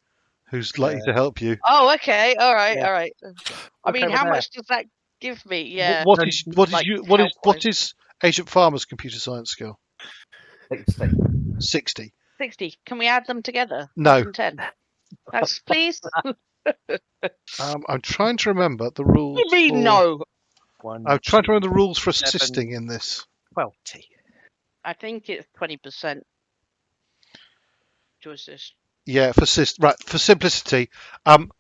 [SPEAKER 1] who's likely to help you.
[SPEAKER 5] Oh, okay. All right.
[SPEAKER 4] Yeah.
[SPEAKER 5] All right. I
[SPEAKER 4] Look
[SPEAKER 5] mean,
[SPEAKER 4] over
[SPEAKER 5] how
[SPEAKER 4] there.
[SPEAKER 5] much does that give me? Yeah.
[SPEAKER 1] What is
[SPEAKER 5] like
[SPEAKER 1] what is Agent Farmer's computer science skill?
[SPEAKER 7] 60.
[SPEAKER 1] 60.
[SPEAKER 5] 60. Can we add them together?
[SPEAKER 1] No.
[SPEAKER 5] 110. Thanks, please.
[SPEAKER 1] I'm trying to remember the rules.
[SPEAKER 5] What do you mean no?
[SPEAKER 1] I'm trying to remember the rules for
[SPEAKER 4] 7,
[SPEAKER 1] assisting in this.
[SPEAKER 4] 12.
[SPEAKER 5] I think it's 20% to assist.
[SPEAKER 1] Yeah, for assist. Right, for simplicity, I'm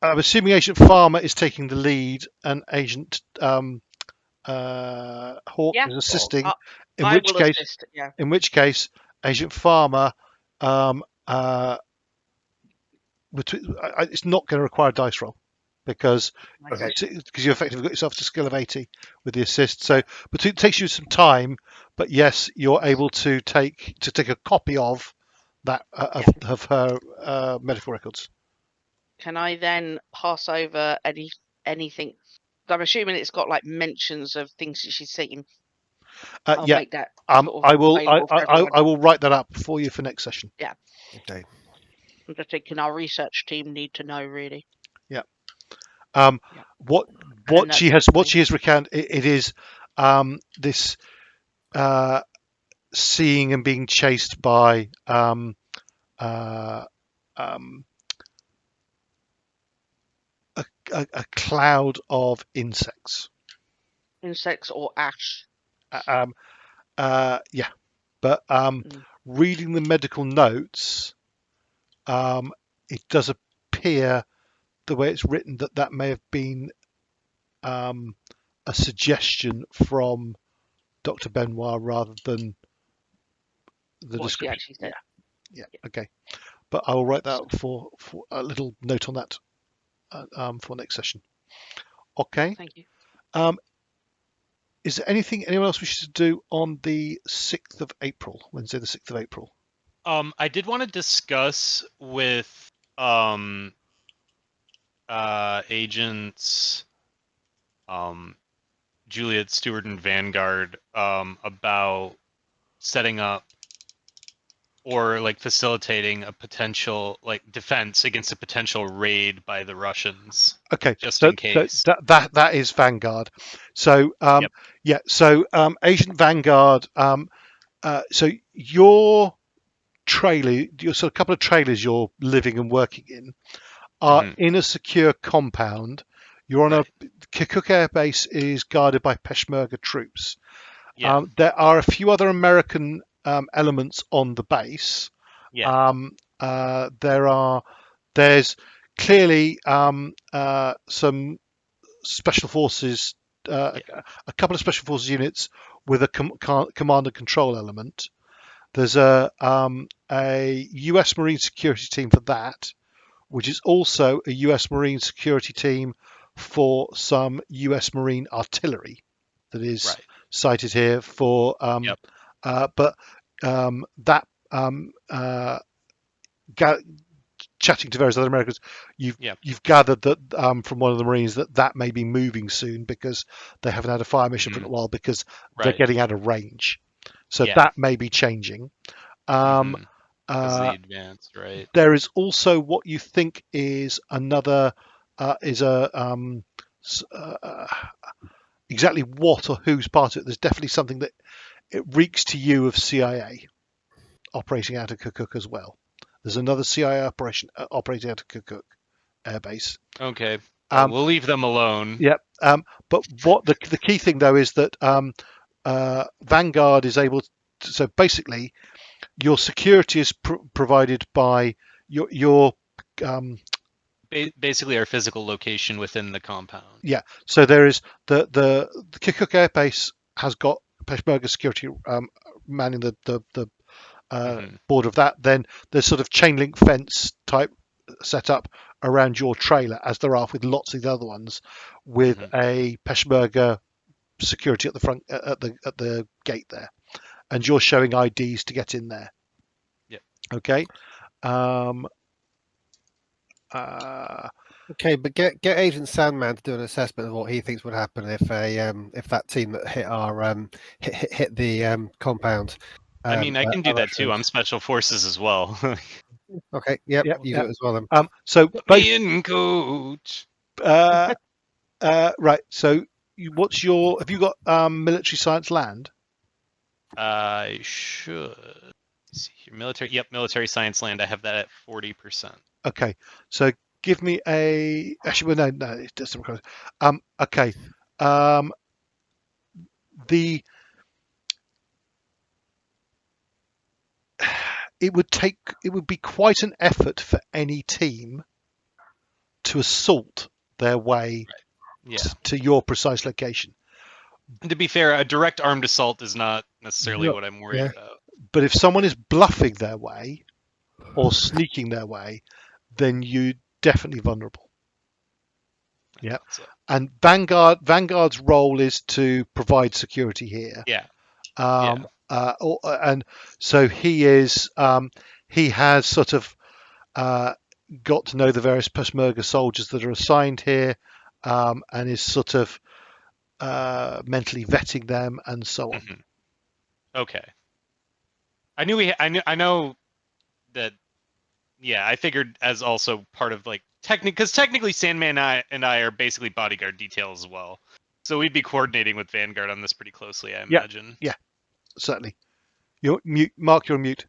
[SPEAKER 1] assuming Agent Farmer is taking the lead and Agent Hawk
[SPEAKER 5] Yeah.
[SPEAKER 1] is assisting. In
[SPEAKER 5] I
[SPEAKER 1] which
[SPEAKER 5] will
[SPEAKER 1] case,
[SPEAKER 5] assist. Yeah.
[SPEAKER 1] in which case, Agent Farmer, it's not going to require a dice roll because
[SPEAKER 7] Okay.
[SPEAKER 1] you effectively got yourself to skill of 80 with the assist. So, but it takes you some time. But yes, you're able to take a copy of that of her medical records.
[SPEAKER 5] Can I then pass over anything? I'm assuming it's got like mentions of things that she's seen. I'll
[SPEAKER 1] Yeah,
[SPEAKER 5] make that sort of
[SPEAKER 1] I will.
[SPEAKER 5] available for everyone.
[SPEAKER 1] I will write that up for you for next session.
[SPEAKER 5] Yeah.
[SPEAKER 2] Okay.
[SPEAKER 5] I'm just thinking our research team need to know really.
[SPEAKER 1] Yeah.
[SPEAKER 5] Yeah.
[SPEAKER 1] What
[SPEAKER 5] And
[SPEAKER 1] she
[SPEAKER 5] that's
[SPEAKER 1] has recounted. It is this seeing and being chased by a cloud of insects.
[SPEAKER 5] Insects or ash.
[SPEAKER 1] Yeah, but reading the medical notes, it does appear the way it's written that may have been a suggestion from Dr. Benoit rather than the
[SPEAKER 5] What she
[SPEAKER 1] description.
[SPEAKER 5] actually said.
[SPEAKER 1] Yeah. Okay. But I will write that up for a little note on that for next session. Okay.
[SPEAKER 5] Thank you.
[SPEAKER 1] Is there anything anyone else wishes to do on the 6th of April, Wednesday the 6th of April?
[SPEAKER 3] I did want to discuss with agents Juliet, Stewart, and Vanguard about setting up or like facilitating a potential like defense against a potential raid by the Russians.
[SPEAKER 1] Okay,
[SPEAKER 3] just in case.
[SPEAKER 1] So that is Vanguard. So
[SPEAKER 3] Yep.
[SPEAKER 1] yeah, so Agent Vanguard. So your trailer, a couple of trailers you're living and working in are in a secure compound. You're on
[SPEAKER 3] Right.
[SPEAKER 1] Kirkuk Air Base is guarded by Peshmerga troops.
[SPEAKER 3] Yeah.
[SPEAKER 1] There are a few other American elements on the base.
[SPEAKER 3] Yeah.
[SPEAKER 1] There's clearly some special forces, a couple of special forces units with a command and control element. There's a US Marine security team for that, which is also a US Marine security team for some US Marine artillery that is cited here for. Chatting to various other Americans, you've gathered that from one of the Marines that may be moving soon because they haven't had a fire mission for a while because they're getting out of range. So that may be changing.
[SPEAKER 3] As they advance, right?
[SPEAKER 1] There is also what you think is another exactly what or who's part of it. There's definitely something that it reeks to you of CIA operating out of Kirkuk as well. There's another CIA operation operating out of Kirkuk Air Base.
[SPEAKER 3] Okay. We'll leave them alone.
[SPEAKER 1] Yep. But what the key thing though is that Vanguard is able to, so basically your security is provided by your
[SPEAKER 3] basically our physical location within the compound.
[SPEAKER 1] Yeah. So there is the Kirkuk Air Base has got Peshmerga security manning the border of that. Then there's sort of chain link fence type setup around your trailer, as there are with lots of the other ones, with a Peshmerga security at the front at the gate there, and you're showing IDs to get in there.
[SPEAKER 3] Yeah.
[SPEAKER 1] Okay.
[SPEAKER 2] Okay, but get Agent Sandman to do an assessment of what he thinks would happen if that team that hit our hit the compound.
[SPEAKER 3] I mean, I can do
[SPEAKER 2] our
[SPEAKER 3] that too.
[SPEAKER 2] Russians.
[SPEAKER 3] I'm special forces as well.
[SPEAKER 2] Okay, yep,
[SPEAKER 1] Yep,
[SPEAKER 2] you
[SPEAKER 1] yep.
[SPEAKER 2] do it as well then.
[SPEAKER 1] So
[SPEAKER 3] Put
[SPEAKER 1] both
[SPEAKER 3] me in, coach.
[SPEAKER 1] right. So what's your? Have you got military science land?
[SPEAKER 3] I should see here. Military. Yep, military science land. I have that at 40%.
[SPEAKER 1] Okay. So give me a. Actually, well, no, it doesn't require. Okay. The it would be quite an effort for any team to assault their way
[SPEAKER 3] Yeah.
[SPEAKER 1] to your precise location.
[SPEAKER 3] And to be fair, a direct armed assault is not necessarily
[SPEAKER 2] No,
[SPEAKER 3] what I'm worried
[SPEAKER 2] yeah.
[SPEAKER 3] about.
[SPEAKER 1] But if someone is bluffing their way or sneaking their way, then you're definitely vulnerable.
[SPEAKER 3] I
[SPEAKER 1] Yeah.
[SPEAKER 3] thought so.
[SPEAKER 1] And Vanguard's role is to provide security here.
[SPEAKER 3] Yeah.
[SPEAKER 1] And so he has sort of got to know the various Peshmerga soldiers that are assigned here, and is sort of mentally vetting them and so on.
[SPEAKER 3] Mhm. Okay. I know that. Yeah, I figured as also part of like because technically Sandman and I are basically bodyguard detail as well. So we'd be coordinating with Vanguard on this pretty closely, I
[SPEAKER 1] Yeah.
[SPEAKER 3] imagine.
[SPEAKER 1] Certainly. You're mute, Mark. You're on mute.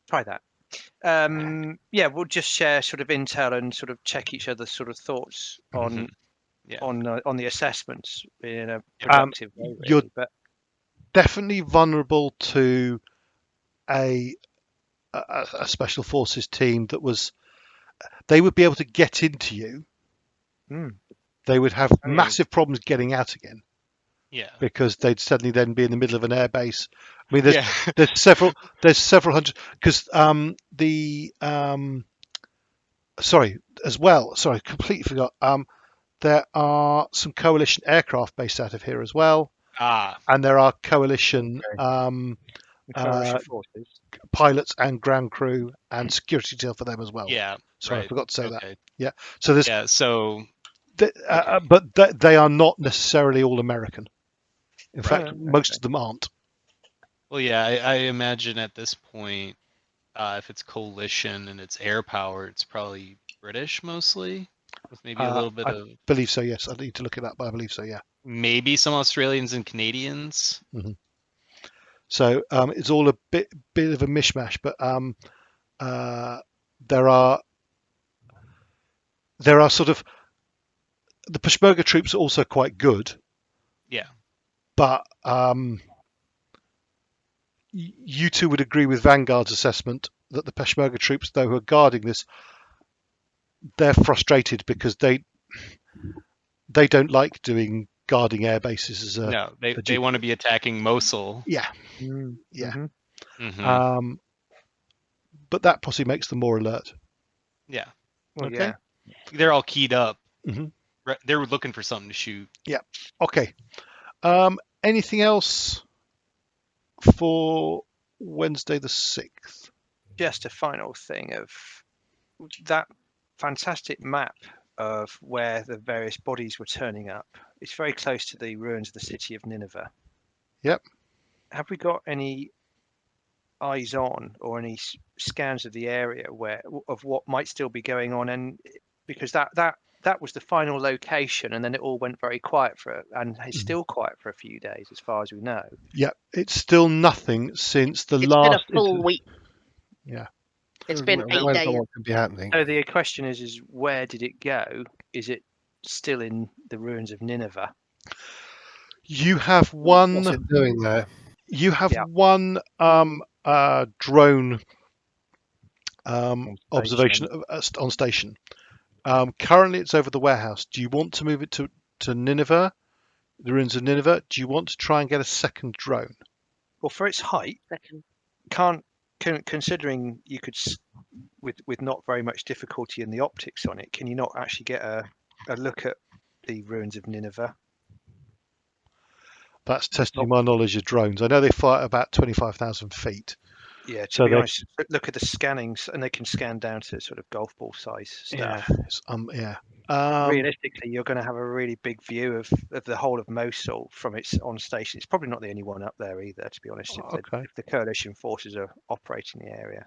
[SPEAKER 4] Try that. Yeah, we'll just share sort of intel and sort of check each other's sort of thoughts on
[SPEAKER 3] Yeah.
[SPEAKER 4] on the assessments in a productive way. Really.
[SPEAKER 1] You're
[SPEAKER 4] But
[SPEAKER 1] definitely vulnerable to a special forces team they would be able to get into you. They would have massive problems getting out again.
[SPEAKER 3] Yeah.
[SPEAKER 1] Because they'd suddenly then be in the middle of an airbase. I mean,
[SPEAKER 3] Yeah.
[SPEAKER 1] there's several hundred. Because completely forgot. There are some coalition aircraft based out of here as well, and there are coalition
[SPEAKER 4] the coalition forces.
[SPEAKER 1] pilots and ground crew and security detail for them as well.
[SPEAKER 3] Yeah.
[SPEAKER 1] Sorry,
[SPEAKER 3] Right.
[SPEAKER 1] I forgot to say
[SPEAKER 3] Okay.
[SPEAKER 1] that. Yeah. So there's.
[SPEAKER 3] Yeah. So.
[SPEAKER 1] But they are not necessarily all American. In fact, most of them aren't.
[SPEAKER 3] Well, yeah, I imagine at this point, if it's coalition and it's air power, it's probably British mostly, with maybe a little bit
[SPEAKER 1] I
[SPEAKER 3] of
[SPEAKER 1] believe so. Yes, I need to look at that, but I believe so. Yeah.
[SPEAKER 3] maybe some Australians and Canadians.
[SPEAKER 1] Mm-hmm. So it's all a bit of a mishmash, but there are sort of the Peshmerga troops are also quite good.
[SPEAKER 3] Yeah.
[SPEAKER 1] But you two would agree with Vanguard's assessment that the Peshmerga troops, though, who are guarding this, they're frustrated because they don't like doing guarding air bases as a.
[SPEAKER 3] No, they want to be attacking Mosul.
[SPEAKER 1] Yeah.
[SPEAKER 4] Mm-hmm.
[SPEAKER 1] But that possibly makes them more alert.
[SPEAKER 3] Yeah.
[SPEAKER 4] Well,
[SPEAKER 1] Okay.
[SPEAKER 4] yeah.
[SPEAKER 3] They're all keyed up.
[SPEAKER 1] Mm-hmm.
[SPEAKER 3] They're looking for something to shoot.
[SPEAKER 1] Yeah. Okay. Anything else for Wednesday the 6th?
[SPEAKER 4] Just a final thing of that fantastic map of where the various bodies were turning up. It's very close to the ruins of the city of Nineveh.
[SPEAKER 1] Yep.
[SPEAKER 4] Have we got any eyes on or any scans of the area of what might still be going on? And because that was the final location, and then it all went very quiet and it's still quiet for a few days as far as we know.
[SPEAKER 1] Yeah, it's still nothing since the
[SPEAKER 5] It's
[SPEAKER 1] last.
[SPEAKER 5] been a full week.
[SPEAKER 1] Yeah.
[SPEAKER 5] It's been 8
[SPEAKER 2] What
[SPEAKER 5] days.
[SPEAKER 2] could be happening?
[SPEAKER 4] So the question is where did it go? Is it still in the ruins of Nineveh?
[SPEAKER 1] You have one.
[SPEAKER 2] What's it doing there?
[SPEAKER 1] You have one drone observation on station. Currently, it's over the warehouse. Do you want to move it to Nineveh, the ruins of Nineveh? Do you want to try and get a second drone?
[SPEAKER 4] Well, for its height, considering you could, with not very much difficulty in the optics on it, can you not actually get a look at the ruins of Nineveh?
[SPEAKER 1] That's testing my knowledge of drones. I know they fly at about 25,000 feet.
[SPEAKER 4] Yeah, to
[SPEAKER 1] So
[SPEAKER 4] be
[SPEAKER 1] they-
[SPEAKER 4] honest, look at the scannings, and they can scan down to sort of golf ball size stuff.
[SPEAKER 1] Yeah.
[SPEAKER 4] Realistically, you're going to have a really big view of the whole of Mosul from its on station. It's probably not the only one up there either, to be honest. If the coalition forces are operating the area,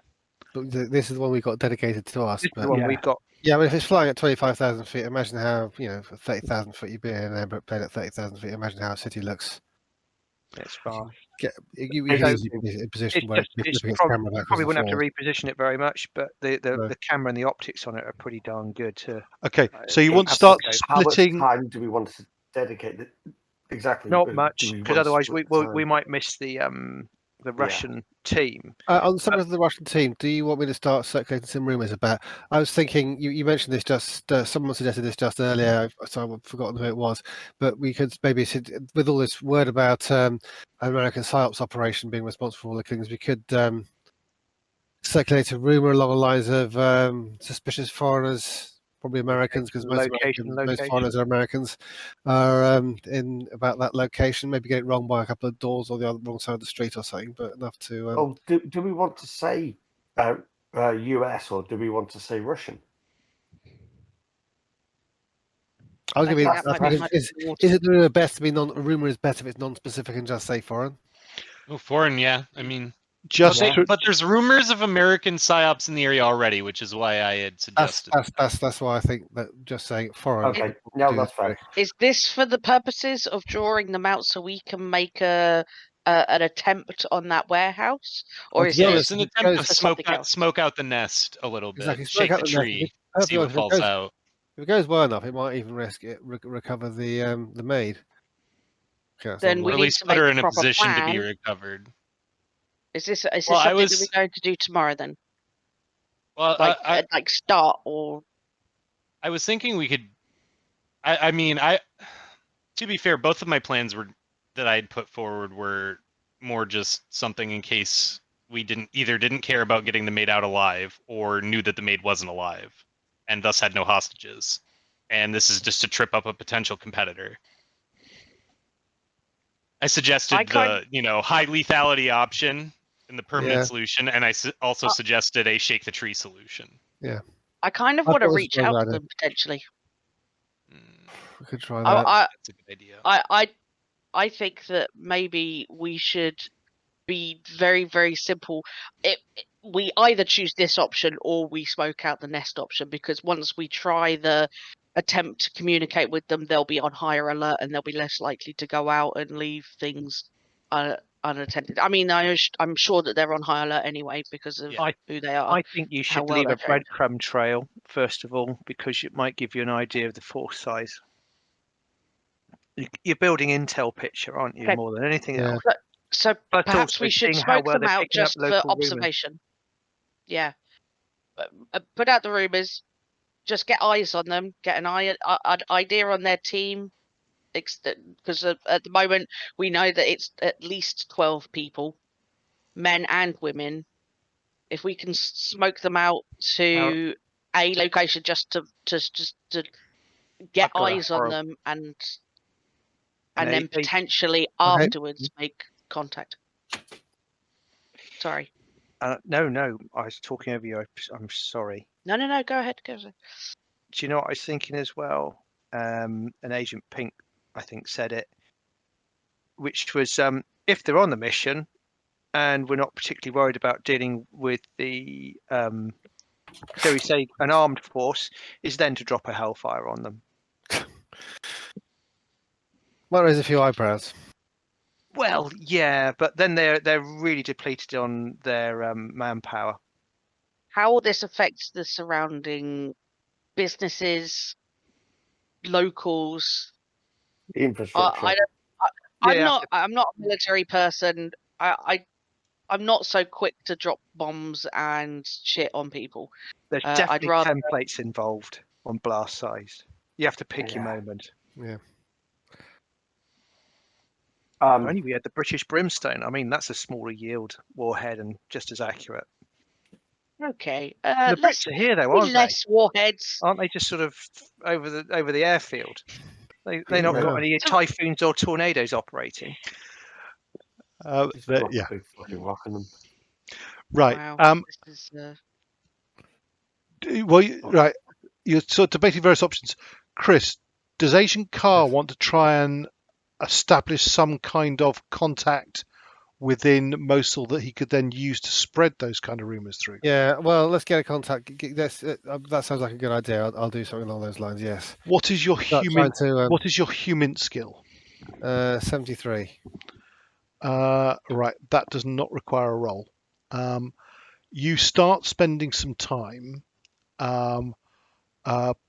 [SPEAKER 2] But this is the one we got dedicated to us.
[SPEAKER 4] this is
[SPEAKER 2] But
[SPEAKER 4] the one we've got.
[SPEAKER 2] yeah, but if it's flying at 25,000 feet, imagine how 30,000 foot you'd be in an airboat plane at 30,000 feet. Imagine how a city looks.
[SPEAKER 4] It's far.
[SPEAKER 2] You
[SPEAKER 7] It's-
[SPEAKER 2] easily be in a position where it's flipping its
[SPEAKER 4] probably,
[SPEAKER 2] camera back.
[SPEAKER 4] probably wouldn't have to reposition it very much, but the
[SPEAKER 2] No.
[SPEAKER 4] camera and the optics on it are pretty darn good to.
[SPEAKER 1] Okay, so you want to start
[SPEAKER 7] How much
[SPEAKER 1] splitting?
[SPEAKER 7] time do we want to dedicate? Exactly.
[SPEAKER 4] Not
[SPEAKER 7] do
[SPEAKER 4] much,
[SPEAKER 7] we
[SPEAKER 4] because
[SPEAKER 7] want to
[SPEAKER 4] otherwise
[SPEAKER 7] split
[SPEAKER 4] we
[SPEAKER 7] time?
[SPEAKER 4] might miss the Russian team.
[SPEAKER 2] On the subject of the Russian team, do you want me to start circulating some rumours about? I was thinking you mentioned this just. Someone suggested this just earlier, so I've forgotten who it was. But we could maybe, with all this word about an American psyops operation being responsible for all the killings, we could circulate a rumor along the lines of suspicious foreigners, probably Americans, because most foreigners are Americans, are in about that location. Maybe get it wrong by a couple of doors or the wrong side of the street or something, but enough to.
[SPEAKER 7] Do we want to say US or do we want to say Russian?
[SPEAKER 2] I'll give you.
[SPEAKER 5] that might be
[SPEAKER 2] Is it the best to be non? A rumor is better if it's non-specific and just say foreign.
[SPEAKER 3] Oh, foreign, yeah. I mean,
[SPEAKER 1] Just
[SPEAKER 3] but there's rumors of American psyops in the area already, which is why I had suggested.
[SPEAKER 2] That's why I think that just saying foreign.
[SPEAKER 7] Okay, no, that's fair.
[SPEAKER 5] Is this for the purposes of drawing them out so we can make an attempt on that warehouse, or is
[SPEAKER 2] yeah,
[SPEAKER 3] It's
[SPEAKER 5] this
[SPEAKER 3] an attempt to
[SPEAKER 5] for something else?
[SPEAKER 3] smoke out the nest a little bit,
[SPEAKER 2] Exactly,
[SPEAKER 3] shake
[SPEAKER 2] smoke
[SPEAKER 3] the
[SPEAKER 2] out the nest.
[SPEAKER 3] tree,
[SPEAKER 2] If
[SPEAKER 3] see what falls out.
[SPEAKER 2] If it goes well enough, it might even risk it recover the maid. Okay,
[SPEAKER 5] Then we
[SPEAKER 3] Or at
[SPEAKER 5] need
[SPEAKER 3] least
[SPEAKER 5] to
[SPEAKER 3] put
[SPEAKER 5] make
[SPEAKER 3] her
[SPEAKER 5] a
[SPEAKER 3] in a
[SPEAKER 5] proper
[SPEAKER 3] position to be
[SPEAKER 5] plan.
[SPEAKER 3] recovered.
[SPEAKER 5] Is this
[SPEAKER 3] Well,
[SPEAKER 5] something that we're going to do tomorrow then?
[SPEAKER 3] Well,
[SPEAKER 5] Like start or?
[SPEAKER 3] I was thinking we could. I mean, to be fair, both of my plans that I had put forward were more just something in case we didn't care about getting the maid out alive, or knew that the maid wasn't alive, and thus had no hostages. And this is just to trip up a potential competitor. I suggested the high lethality option and the permanent solution, and I also suggested a shake the tree solution.
[SPEAKER 2] Yeah.
[SPEAKER 5] I kind of want to reach out to them potentially.
[SPEAKER 2] We could try that.
[SPEAKER 3] That's a good idea.
[SPEAKER 5] I think that maybe we should be very, very simple. We either choose this option or we smoke out the nest option, because once we try the attempt to communicate with them, they'll be on higher alert and they'll be less likely to go out and leave things unattended. I mean, I'm sure that they're on high alert anyway because of who they are.
[SPEAKER 4] I think you should leave a breadcrumb trail first of all, because it might give you an idea of the force size. You're building intel picture, aren't you? More than anything else.
[SPEAKER 5] So
[SPEAKER 4] but
[SPEAKER 5] perhaps we should smoke them out just for observation. Yeah. Put out the rumors. Just get eyes on them. Get an idea on their team. Because at the moment we know that it's at least 12 people, men and women. If we can smoke them out to a location just to get eyes on them and then potentially afterwards make contact. Sorry.
[SPEAKER 4] No, I was talking over you. I'm sorry.
[SPEAKER 5] No, go ahead. Do
[SPEAKER 4] you know what I was thinking as well? An Agent Pink, I think, said it, which was if they're on the mission and we're not particularly worried about dealing with the, so we say an armed force, is then to drop a hellfire on them.
[SPEAKER 2] Might raise a few eyebrows.
[SPEAKER 4] Well, yeah, but then they're really depleted on their manpower.
[SPEAKER 5] How will this affect the surrounding businesses, locals?
[SPEAKER 7] Infrastructure.
[SPEAKER 5] I'm not a military person. I'm not so quick to drop bombs and shit on people.
[SPEAKER 4] There's definitely templates involved on blast size. You have to pick your moment.
[SPEAKER 2] Yeah.
[SPEAKER 4] Only we had the British Brimstone. I mean, that's a smaller yield warhead and just as accurate.
[SPEAKER 5] Okay.
[SPEAKER 4] The Brits are here, though, aren't they?
[SPEAKER 5] Less warheads.
[SPEAKER 4] Aren't they just sort of over the airfield? They not got any typhoons or tornadoes operating.
[SPEAKER 1] Yeah. Right.
[SPEAKER 5] Wow. This is
[SPEAKER 1] Right. You're sort of debating various options. Chris, does Agent Khar want to try and establish some kind of contact within Mosul that he could then use to spread those kind of rumours through?
[SPEAKER 2] Yeah, well, let's get a contact. That sounds like a good idea. I'll do something along those lines. Yes.
[SPEAKER 1] What is your
[SPEAKER 2] Start
[SPEAKER 1] human?
[SPEAKER 2] trying to
[SPEAKER 1] What is your human skill?
[SPEAKER 2] 73.
[SPEAKER 1] Right. That does not require a roll. You start spending some time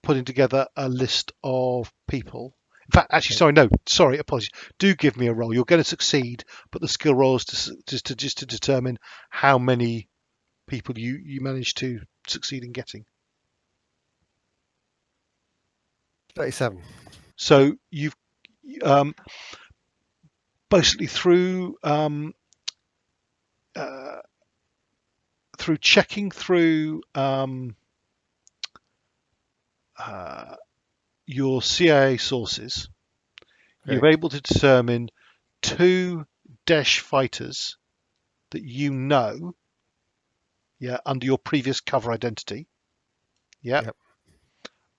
[SPEAKER 1] putting together a list of people. In fact, actually, sorry, no, sorry, apologies. Do give me a roll. You're going to succeed, but the skill roll is just to determine how many people you manage to succeed in getting.
[SPEAKER 2] 37.
[SPEAKER 1] So you've basically through checking through your CIA sources, you're able to determine 2 Daesh fighters that you know, under your previous cover identity.
[SPEAKER 2] Yep.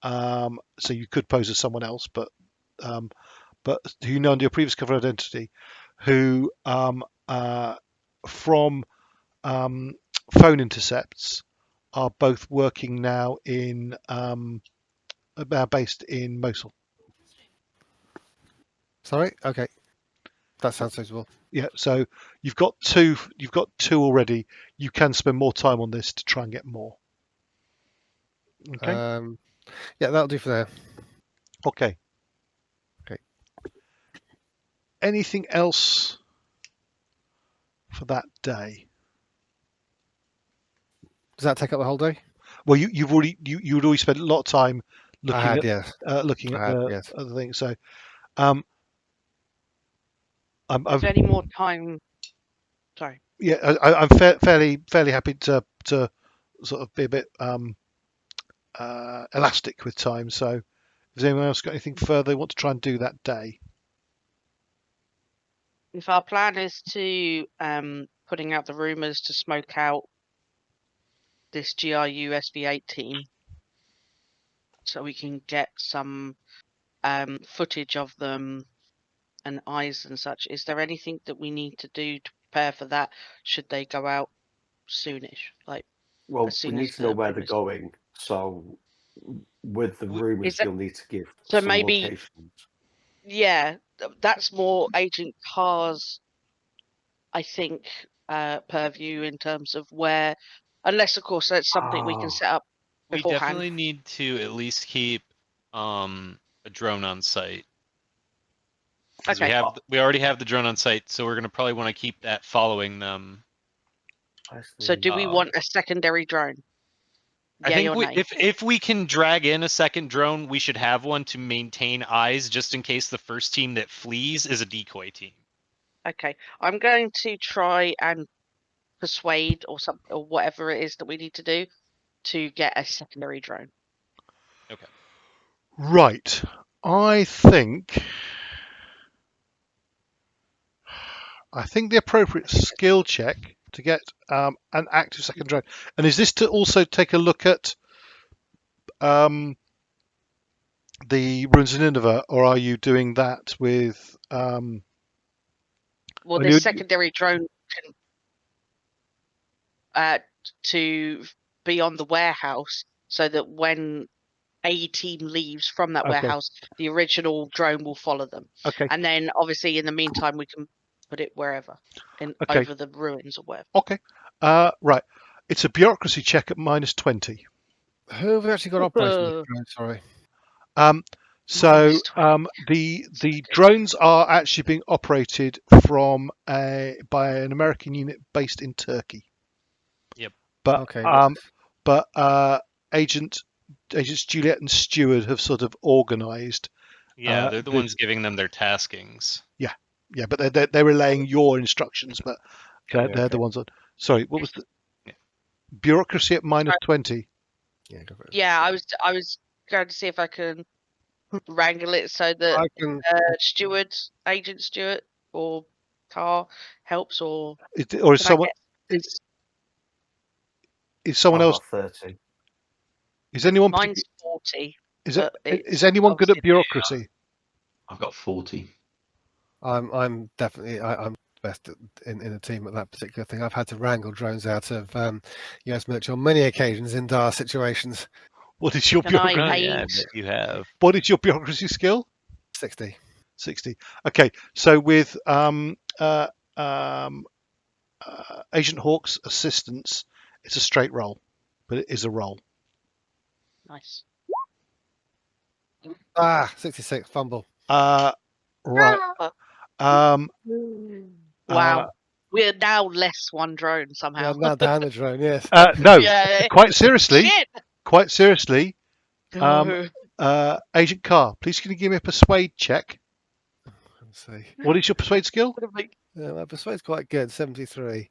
[SPEAKER 1] So you could pose as someone else, but who you know under your previous cover identity, who from phone intercepts are both working now in based in Mosul.
[SPEAKER 2] Sorry. Okay. That sounds sensible.
[SPEAKER 1] Yeah, so you've got two already. You can spend more time on this to try and get more. Okay.
[SPEAKER 2] Yeah, that'll do for now.
[SPEAKER 1] Okay.
[SPEAKER 2] Okay.
[SPEAKER 1] Anything else for that day?
[SPEAKER 2] Does that take up the whole day?
[SPEAKER 1] Well, you would always spend a lot of time looking at
[SPEAKER 2] yes.
[SPEAKER 1] the other thing. So,
[SPEAKER 5] is there any more time? Sorry.
[SPEAKER 1] Yeah, I'm fairly happy to sort of be a bit elastic with time. So, has anyone else got anything further they want to try and do that day?
[SPEAKER 5] If our plan is to putting out the rumours to smoke out this GRU SV-8 team, so we can get some footage of them and eyes and such, is there anything that we need to do to prepare for that? Should they go out soonish?
[SPEAKER 7] Well,
[SPEAKER 5] as
[SPEAKER 7] we
[SPEAKER 5] soon
[SPEAKER 7] need
[SPEAKER 5] as
[SPEAKER 7] to know
[SPEAKER 5] the
[SPEAKER 7] where they're
[SPEAKER 5] rumours-
[SPEAKER 7] going. So, with the rumours,
[SPEAKER 5] that-
[SPEAKER 7] you'll need to give
[SPEAKER 5] So
[SPEAKER 7] some
[SPEAKER 5] maybe-
[SPEAKER 7] locations.
[SPEAKER 5] Yeah, that's more Agent Khar's, I think, purview in terms of where, unless of course that's something we can set up
[SPEAKER 3] We
[SPEAKER 5] beforehand.
[SPEAKER 3] definitely need to at least keep a drone on site. 'Cause
[SPEAKER 5] Okay.
[SPEAKER 3] we already have the drone on site, so we're gonna probably want to keep that following them.
[SPEAKER 5] So do we want a secondary drone?
[SPEAKER 3] I
[SPEAKER 5] Yay
[SPEAKER 3] think
[SPEAKER 5] or nay?
[SPEAKER 3] if we can drag in a second drone, we should have one to maintain eyes, just in case the first team that flees is a decoy team.
[SPEAKER 5] Okay, I'm going to try and persuade or whatever it is that we need to do to get a secondary drone.
[SPEAKER 3] Okay.
[SPEAKER 1] Right. I think the appropriate skill check to get an active second drone, and is this to also take a look at the ruins of Nineveh, or are you doing that with?
[SPEAKER 5] Well, this secondary drone can to be on the warehouse, so that when a team leaves from that warehouse, the original drone will follow them.
[SPEAKER 1] Okay.
[SPEAKER 5] And then, obviously, in the meantime, we can put it wherever, over the ruins or whatever.
[SPEAKER 1] Okay. Right. It's a bureaucracy check at -20.
[SPEAKER 2] Who have we actually got operating this drone? Sorry.
[SPEAKER 1] So the drones are actually being operated from by an American unit based in Turkey.
[SPEAKER 3] Yep.
[SPEAKER 1] But
[SPEAKER 2] Okay.
[SPEAKER 1] Agents Juliet and Stewart have sort of organised.
[SPEAKER 3] Yeah, they're the ones giving them their taskings.
[SPEAKER 1] Yeah, but they're relaying your instructions, but they're the ones on. Sorry, what was the bureaucracy at -20?
[SPEAKER 2] Yeah, go for it.
[SPEAKER 5] Yeah, I was going to see if I can wrangle it so that Agent Stewart or Khar helps, or
[SPEAKER 1] Is someone? Is someone
[SPEAKER 7] I've
[SPEAKER 1] else?
[SPEAKER 7] got 30.
[SPEAKER 1] Is anyone?
[SPEAKER 5] Mine's 40.
[SPEAKER 1] Is it?
[SPEAKER 5] but it's
[SPEAKER 1] Is anyone good at
[SPEAKER 5] obviously-
[SPEAKER 1] bureaucracy?
[SPEAKER 6] I've got 40.
[SPEAKER 2] I'm definitely I'm best in a team at that particular thing. I've had to wrangle drones out of US military on many occasions in dire situations.
[SPEAKER 1] What is your
[SPEAKER 5] Can I
[SPEAKER 3] Oh,
[SPEAKER 1] bureaucracy?
[SPEAKER 3] yeah, I
[SPEAKER 5] aid?
[SPEAKER 3] bet you have.
[SPEAKER 1] What is your bureaucracy skill?
[SPEAKER 2] 60.
[SPEAKER 1] 60. Okay, so with Agent Hawk's assistance, it's a straight roll, but it is a roll.
[SPEAKER 5] Nice.
[SPEAKER 2] 66 fumble.
[SPEAKER 1] Right. Um,
[SPEAKER 5] Wow. We're now less one drone somehow.
[SPEAKER 2] Yeah, now down the drone. Yes.
[SPEAKER 1] no,
[SPEAKER 5] Yeah.
[SPEAKER 1] quite seriously,
[SPEAKER 5] Shit.
[SPEAKER 1] quite seriously.
[SPEAKER 5] No.
[SPEAKER 1] Agent Khar, please can you give me a persuade check?
[SPEAKER 2] Let's see.
[SPEAKER 1] What is your persuade skill?
[SPEAKER 2] Yeah, my persuade's quite good. 73.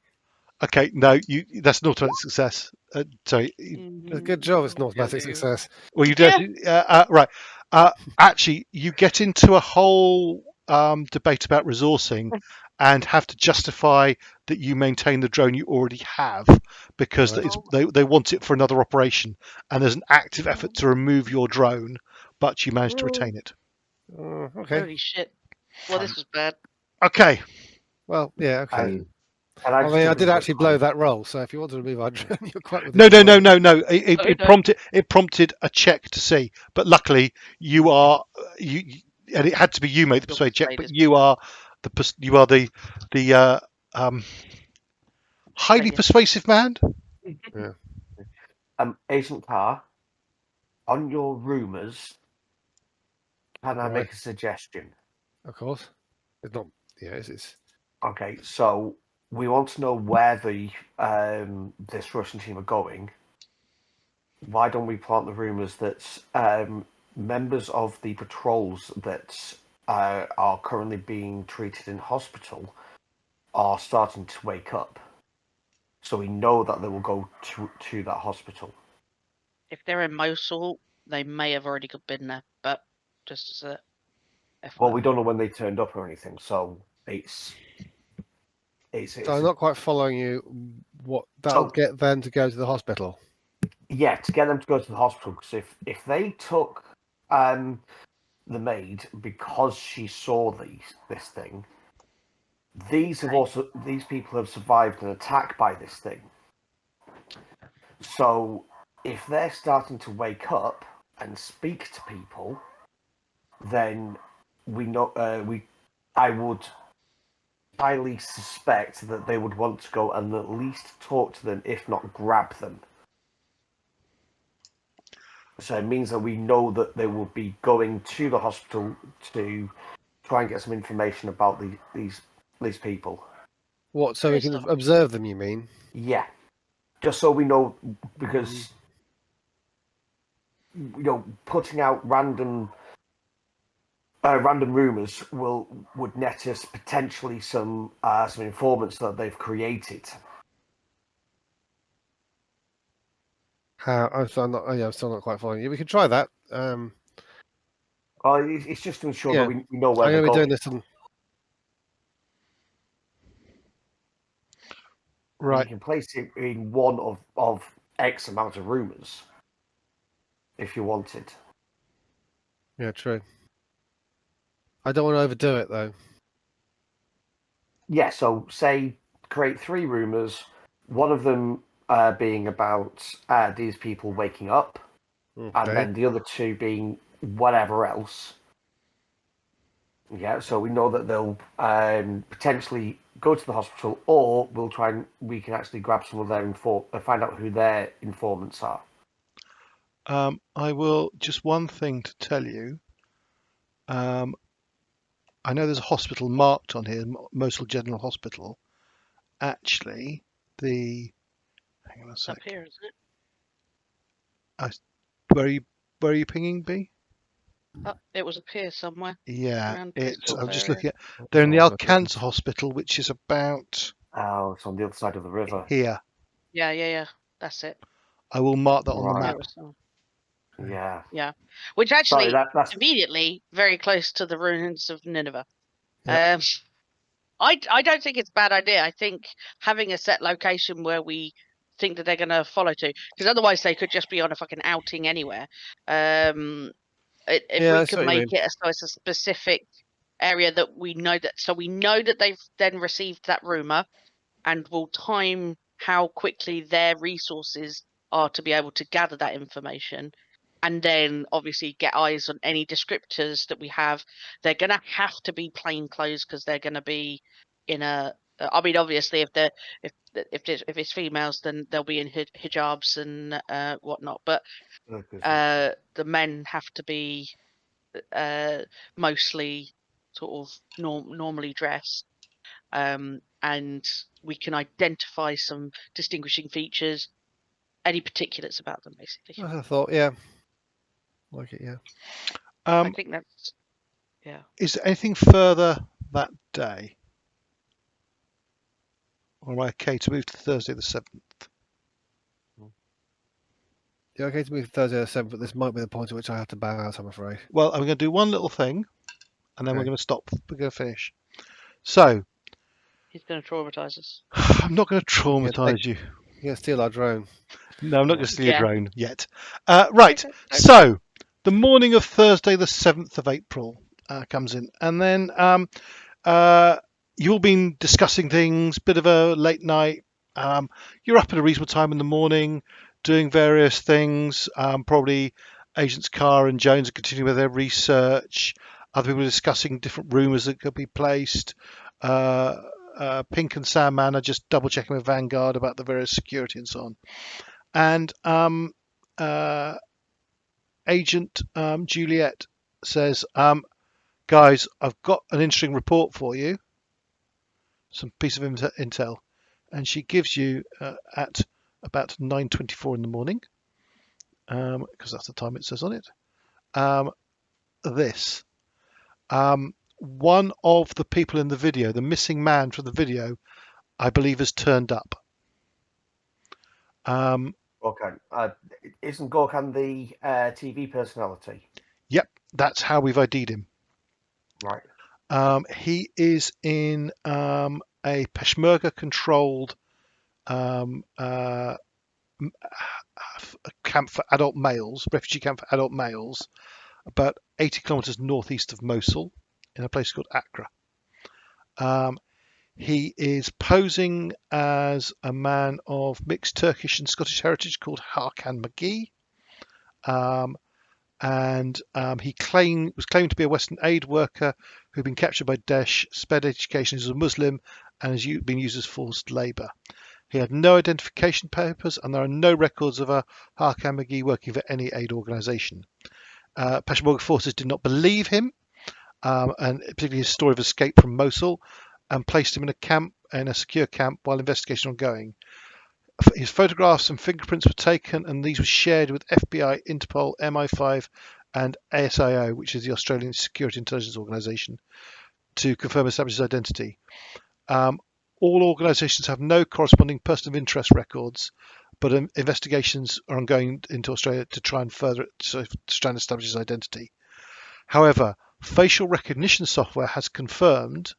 [SPEAKER 1] Okay, no, that's an automatic success. Sorry.
[SPEAKER 2] A good job. It's an automatic success.
[SPEAKER 1] Well, you do. Right. Actually, you get into a whole debate about resourcing and have to justify that you maintain the drone you already have because
[SPEAKER 2] Right.
[SPEAKER 1] they want it for another operation. And there's an active effort to remove your drone, but you managed to retain it.
[SPEAKER 2] Okay.
[SPEAKER 5] Holy shit. Well, this was bad.
[SPEAKER 1] Okay.
[SPEAKER 2] Well, yeah. Okay.
[SPEAKER 7] And
[SPEAKER 2] I
[SPEAKER 7] just
[SPEAKER 2] mean, I
[SPEAKER 7] think
[SPEAKER 2] did
[SPEAKER 7] it's
[SPEAKER 2] actually blow that roll. So if you want to remove our drone, you're quite within
[SPEAKER 1] No.
[SPEAKER 2] the point.
[SPEAKER 1] It prompted a check to see, but luckily you and it had to be you made the persuade check, but you are the highly persuasive man.
[SPEAKER 7] Agent Khar, on your rumours, can I
[SPEAKER 2] Right.
[SPEAKER 7] make a suggestion?
[SPEAKER 2] Of course. It's not. Yeah, it's.
[SPEAKER 7] Okay, so we want to know where the this Russian team are going. Why don't we plant the rumours that members of the patrols that are currently being treated in hospital are starting to wake up? So we know that they will go to that hospital.
[SPEAKER 5] If they're in Mosul, they may have already been there, but just as a FYI.
[SPEAKER 7] Well, we don't know when they turned up or anything, so it's
[SPEAKER 2] So I'm not quite following you. What that'll get them to go to the hospital?
[SPEAKER 7] Yeah, to get them to go to the hospital, because if they took the maid because she saw this thing, these people have survived an attack by this thing. So if they're starting to wake up and speak to people, then we know I would highly suspect that they would want to go and at least talk to them, if not grab them. So it means that we know that they will be going to the hospital to try and get some information about these people.
[SPEAKER 2] What? So we can observe them? You mean?
[SPEAKER 7] Yeah, just so we know, because putting out random rumors would net us potentially some informants that they've created.
[SPEAKER 2] How? I'm still not quite following you. We can try that.
[SPEAKER 7] It's just to ensure that we know where
[SPEAKER 2] I'm
[SPEAKER 7] they're
[SPEAKER 2] going to be
[SPEAKER 7] going.
[SPEAKER 2] doing this.
[SPEAKER 7] Right. You can place it in one of X amount of rumors if you wanted.
[SPEAKER 2] Yeah, true. I don't want to overdo it though.
[SPEAKER 7] Yeah, so say create 3 rumors, one of them being about these people waking up, and then the other 2 being whatever else. Yeah, so we know that they'll potentially go to the hospital, or we can actually grab some of their find out who their informants are.
[SPEAKER 1] I will just one thing to tell you. I know there's a hospital marked on here, Mosul General Hospital. Actually, hang on a sec.
[SPEAKER 5] Up here, isn't
[SPEAKER 1] it? Where are you pinging, B?
[SPEAKER 5] It was up here somewhere.
[SPEAKER 1] Yeah, I'm just
[SPEAKER 5] area.
[SPEAKER 1] looking at. They're in the Cancer Hospital, which is about.
[SPEAKER 7] Oh, it's on the other side of the river.
[SPEAKER 1] Here.
[SPEAKER 5] Yeah. That's it.
[SPEAKER 1] I will mark that on the map.
[SPEAKER 7] Yeah.
[SPEAKER 5] Which actually,
[SPEAKER 7] that's
[SPEAKER 5] immediately very close to the ruins of Nineveh. Yep. I don't think it's a bad idea. I think having a set location where we think that they're going to follow to? Because otherwise they could just be on a fucking outing anywhere. If
[SPEAKER 2] Yeah,
[SPEAKER 5] we
[SPEAKER 2] I see
[SPEAKER 5] could
[SPEAKER 2] what you
[SPEAKER 5] make
[SPEAKER 2] mean.
[SPEAKER 5] it so it's a specific area that we know that, so we know that they've then received that rumor, and we'll time how quickly their resources are to be able to gather that information, and then obviously get eyes on any descriptors that we have. They're going to have to be plain clothes because they're going to be in a. I mean, obviously, if it's females, then they'll be in hijabs and whatnot. But the men have to be mostly sort of normally dressed, and we can identify some distinguishing features, any particulates about them, basically.
[SPEAKER 2] I thought, yeah, like it, yeah.
[SPEAKER 5] I think that's
[SPEAKER 1] Is there anything further that day? Or am I okay to move to Thursday the 7th?
[SPEAKER 2] Yeah, okay to move Thursday the 7th, but this might be the point at which I have to bow out, I'm afraid.
[SPEAKER 1] Well, I'm going to do one little thing, and then we're
[SPEAKER 2] Okay.
[SPEAKER 1] going to stop. We're going to finish. So,
[SPEAKER 5] he's going to traumatize us.
[SPEAKER 1] I'm not going to traumatize you.
[SPEAKER 2] You're going to steal our drone.
[SPEAKER 1] No, I'm not going to steal your
[SPEAKER 5] Yeah.
[SPEAKER 1] drone yet. Right. So, the morning of Thursday the 7th of April comes in, and then you've all been discussing things, bit of a late night. You're up at a reasonable time in the morning, doing various things. Probably Agents Khar and Jones are continuing with their research. Other people are discussing different rumours that could be placed. Pink and Sandman are just double checking with Vanguard about the various security and so on. And Agent Juliet says, guys, I've got an interesting report for you. Some piece of intel. And she gives you at about 9:24 in the morning, because that's the time it says on it, this. One of the people in the video, the missing man from the video, I believe has turned up.
[SPEAKER 7] Okay. Isn't Gorkan the TV personality?
[SPEAKER 1] Yep, that's how we've ID'd him.
[SPEAKER 7] Right.
[SPEAKER 1] He is in a Peshmerga-controlled camp for adult males, refugee camp for adult males, about 80 kilometers northeast of Mosul, in a place called Accra. He is posing as a man of mixed Turkish and Scottish heritage called Hakan McGee. He was claimed to be a Western aid worker who'd been captured by Daesh, sped education, is a Muslim, and has been used as forced labour. He had no identification papers, and there are no records of a Hakan McGee working for any aid organisation. Peshmerga forces did not believe him, and particularly his story of escape from Mosul, and placed him in a secure camp while investigation ongoing. His photographs and fingerprints were taken, and these were shared with FBI, Interpol, MI5, and ASIO, which is the Australian Security Intelligence Organisation, to confirm establish his identity. All organisations have no corresponding person of interest records, but investigations are ongoing into Australia to try and establish his identity. However, facial recognition software has confirmed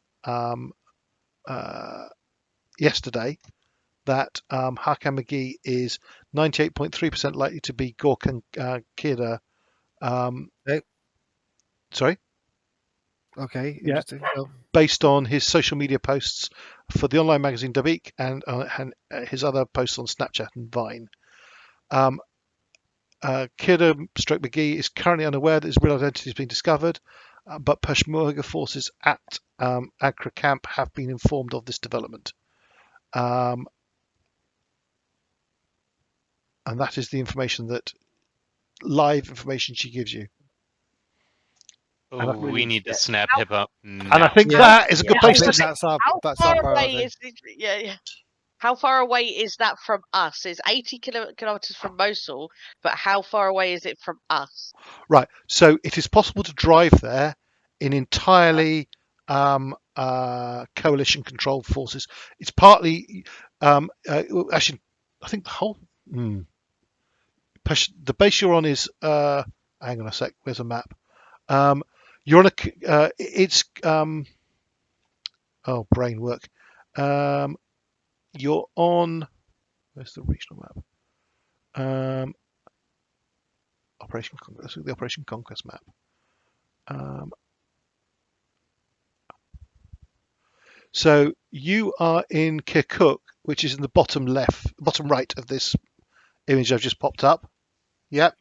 [SPEAKER 1] yesterday that Hakan McGee is 98.3% likely to be Gorkan Khar. Sorry?
[SPEAKER 2] Okay,
[SPEAKER 1] Yeah.
[SPEAKER 2] interesting. Well,
[SPEAKER 1] Based on his social media posts for the online magazine Dabiq and his other posts on Snapchat and Vine. Khar/McGee is currently unaware that his real identity has been discovered, but Peshmerga forces at Accra camp have been informed of this development. And that is the information live information she gives you.
[SPEAKER 3] Oh, we need to snap hip up.
[SPEAKER 1] And I think that is a good place to start.
[SPEAKER 2] That's our priority.
[SPEAKER 5] How far away is that from us? It's 80 kilometers from Mosul, but how far away is it from us?
[SPEAKER 1] Right. So it is possible to drive there in entirely coalition-controlled forces. It's partly, actually, I think the whole the base you're on is. Hang on a sec. Where's a map? You're on a. It's. Oh, brain work. You're on. Where's the regional map? Operation Conquest. The Operation Conquest map. So you are in Kirkuk, which is in the bottom right of this image I've just popped up. Yep.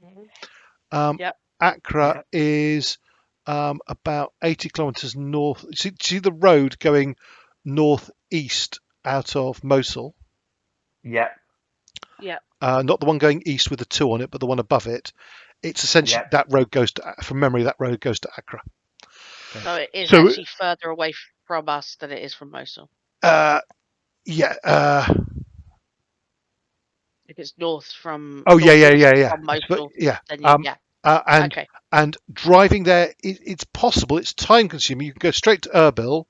[SPEAKER 5] Yep.
[SPEAKER 1] Accra is about 80 kilometers north. See the road going northeast out of Mosul?
[SPEAKER 7] Yeah.
[SPEAKER 1] Not the one going east with the 2 on it, but the one above it. It's essentially that road goes to, from memory, that road goes to Accra.
[SPEAKER 5] So it is
[SPEAKER 1] So-
[SPEAKER 5] actually further away from us than it is from Mosul.
[SPEAKER 1] Yeah.
[SPEAKER 5] If it's north from
[SPEAKER 1] Oh yeah.
[SPEAKER 5] from Mosul,
[SPEAKER 1] Yeah.
[SPEAKER 5] then and okay.
[SPEAKER 1] And driving there, it's possible. It's time consuming. You can go straight to Erbil,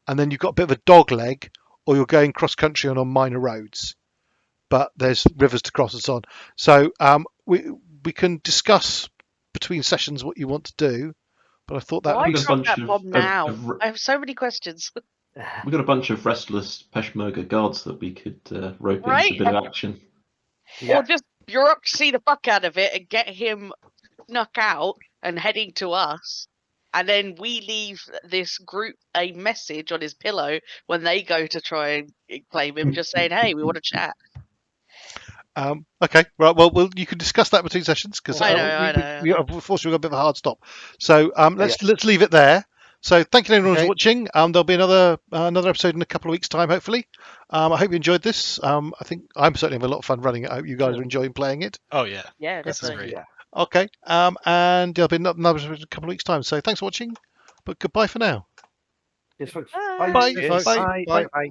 [SPEAKER 1] and then you've got a bit of a dog leg, or you're going cross country on minor roads. But there's rivers to cross and so on. So we can discuss between sessions what you want to do. But I thought that
[SPEAKER 5] Why
[SPEAKER 1] would be
[SPEAKER 5] drop that bomb now? I have so many questions.
[SPEAKER 6] We've got a bunch of restless Peshmerga guards that we could rope into a bit of action.
[SPEAKER 5] Or just bureaucracy the fuck out of it and get him snuck out and heading to us. And then we leave this group a message on his pillow when they go to try and claim him, just saying, hey, we want to chat.
[SPEAKER 1] Okay, right. Well, you can discuss that between sessions because
[SPEAKER 5] I know.
[SPEAKER 1] unfortunately we've got a bit of a hard stop. So let's leave it there. So thank you everyone for watching. There'll be another episode in a couple of weeks' time, hopefully. I hope you enjoyed this. I think I'm certainly having a lot of fun running it. I hope you guys are enjoying playing it.
[SPEAKER 3] Oh yeah.
[SPEAKER 5] Yeah,
[SPEAKER 3] This is
[SPEAKER 5] definitely.
[SPEAKER 3] great.
[SPEAKER 1] Okay. And there'll be another episode in a couple of weeks' time. So thanks for watching, but goodbye for now.
[SPEAKER 7] Yes, folks.
[SPEAKER 5] Bye.
[SPEAKER 1] Bye.
[SPEAKER 2] Cheers, folks.
[SPEAKER 4] Bye. Bye.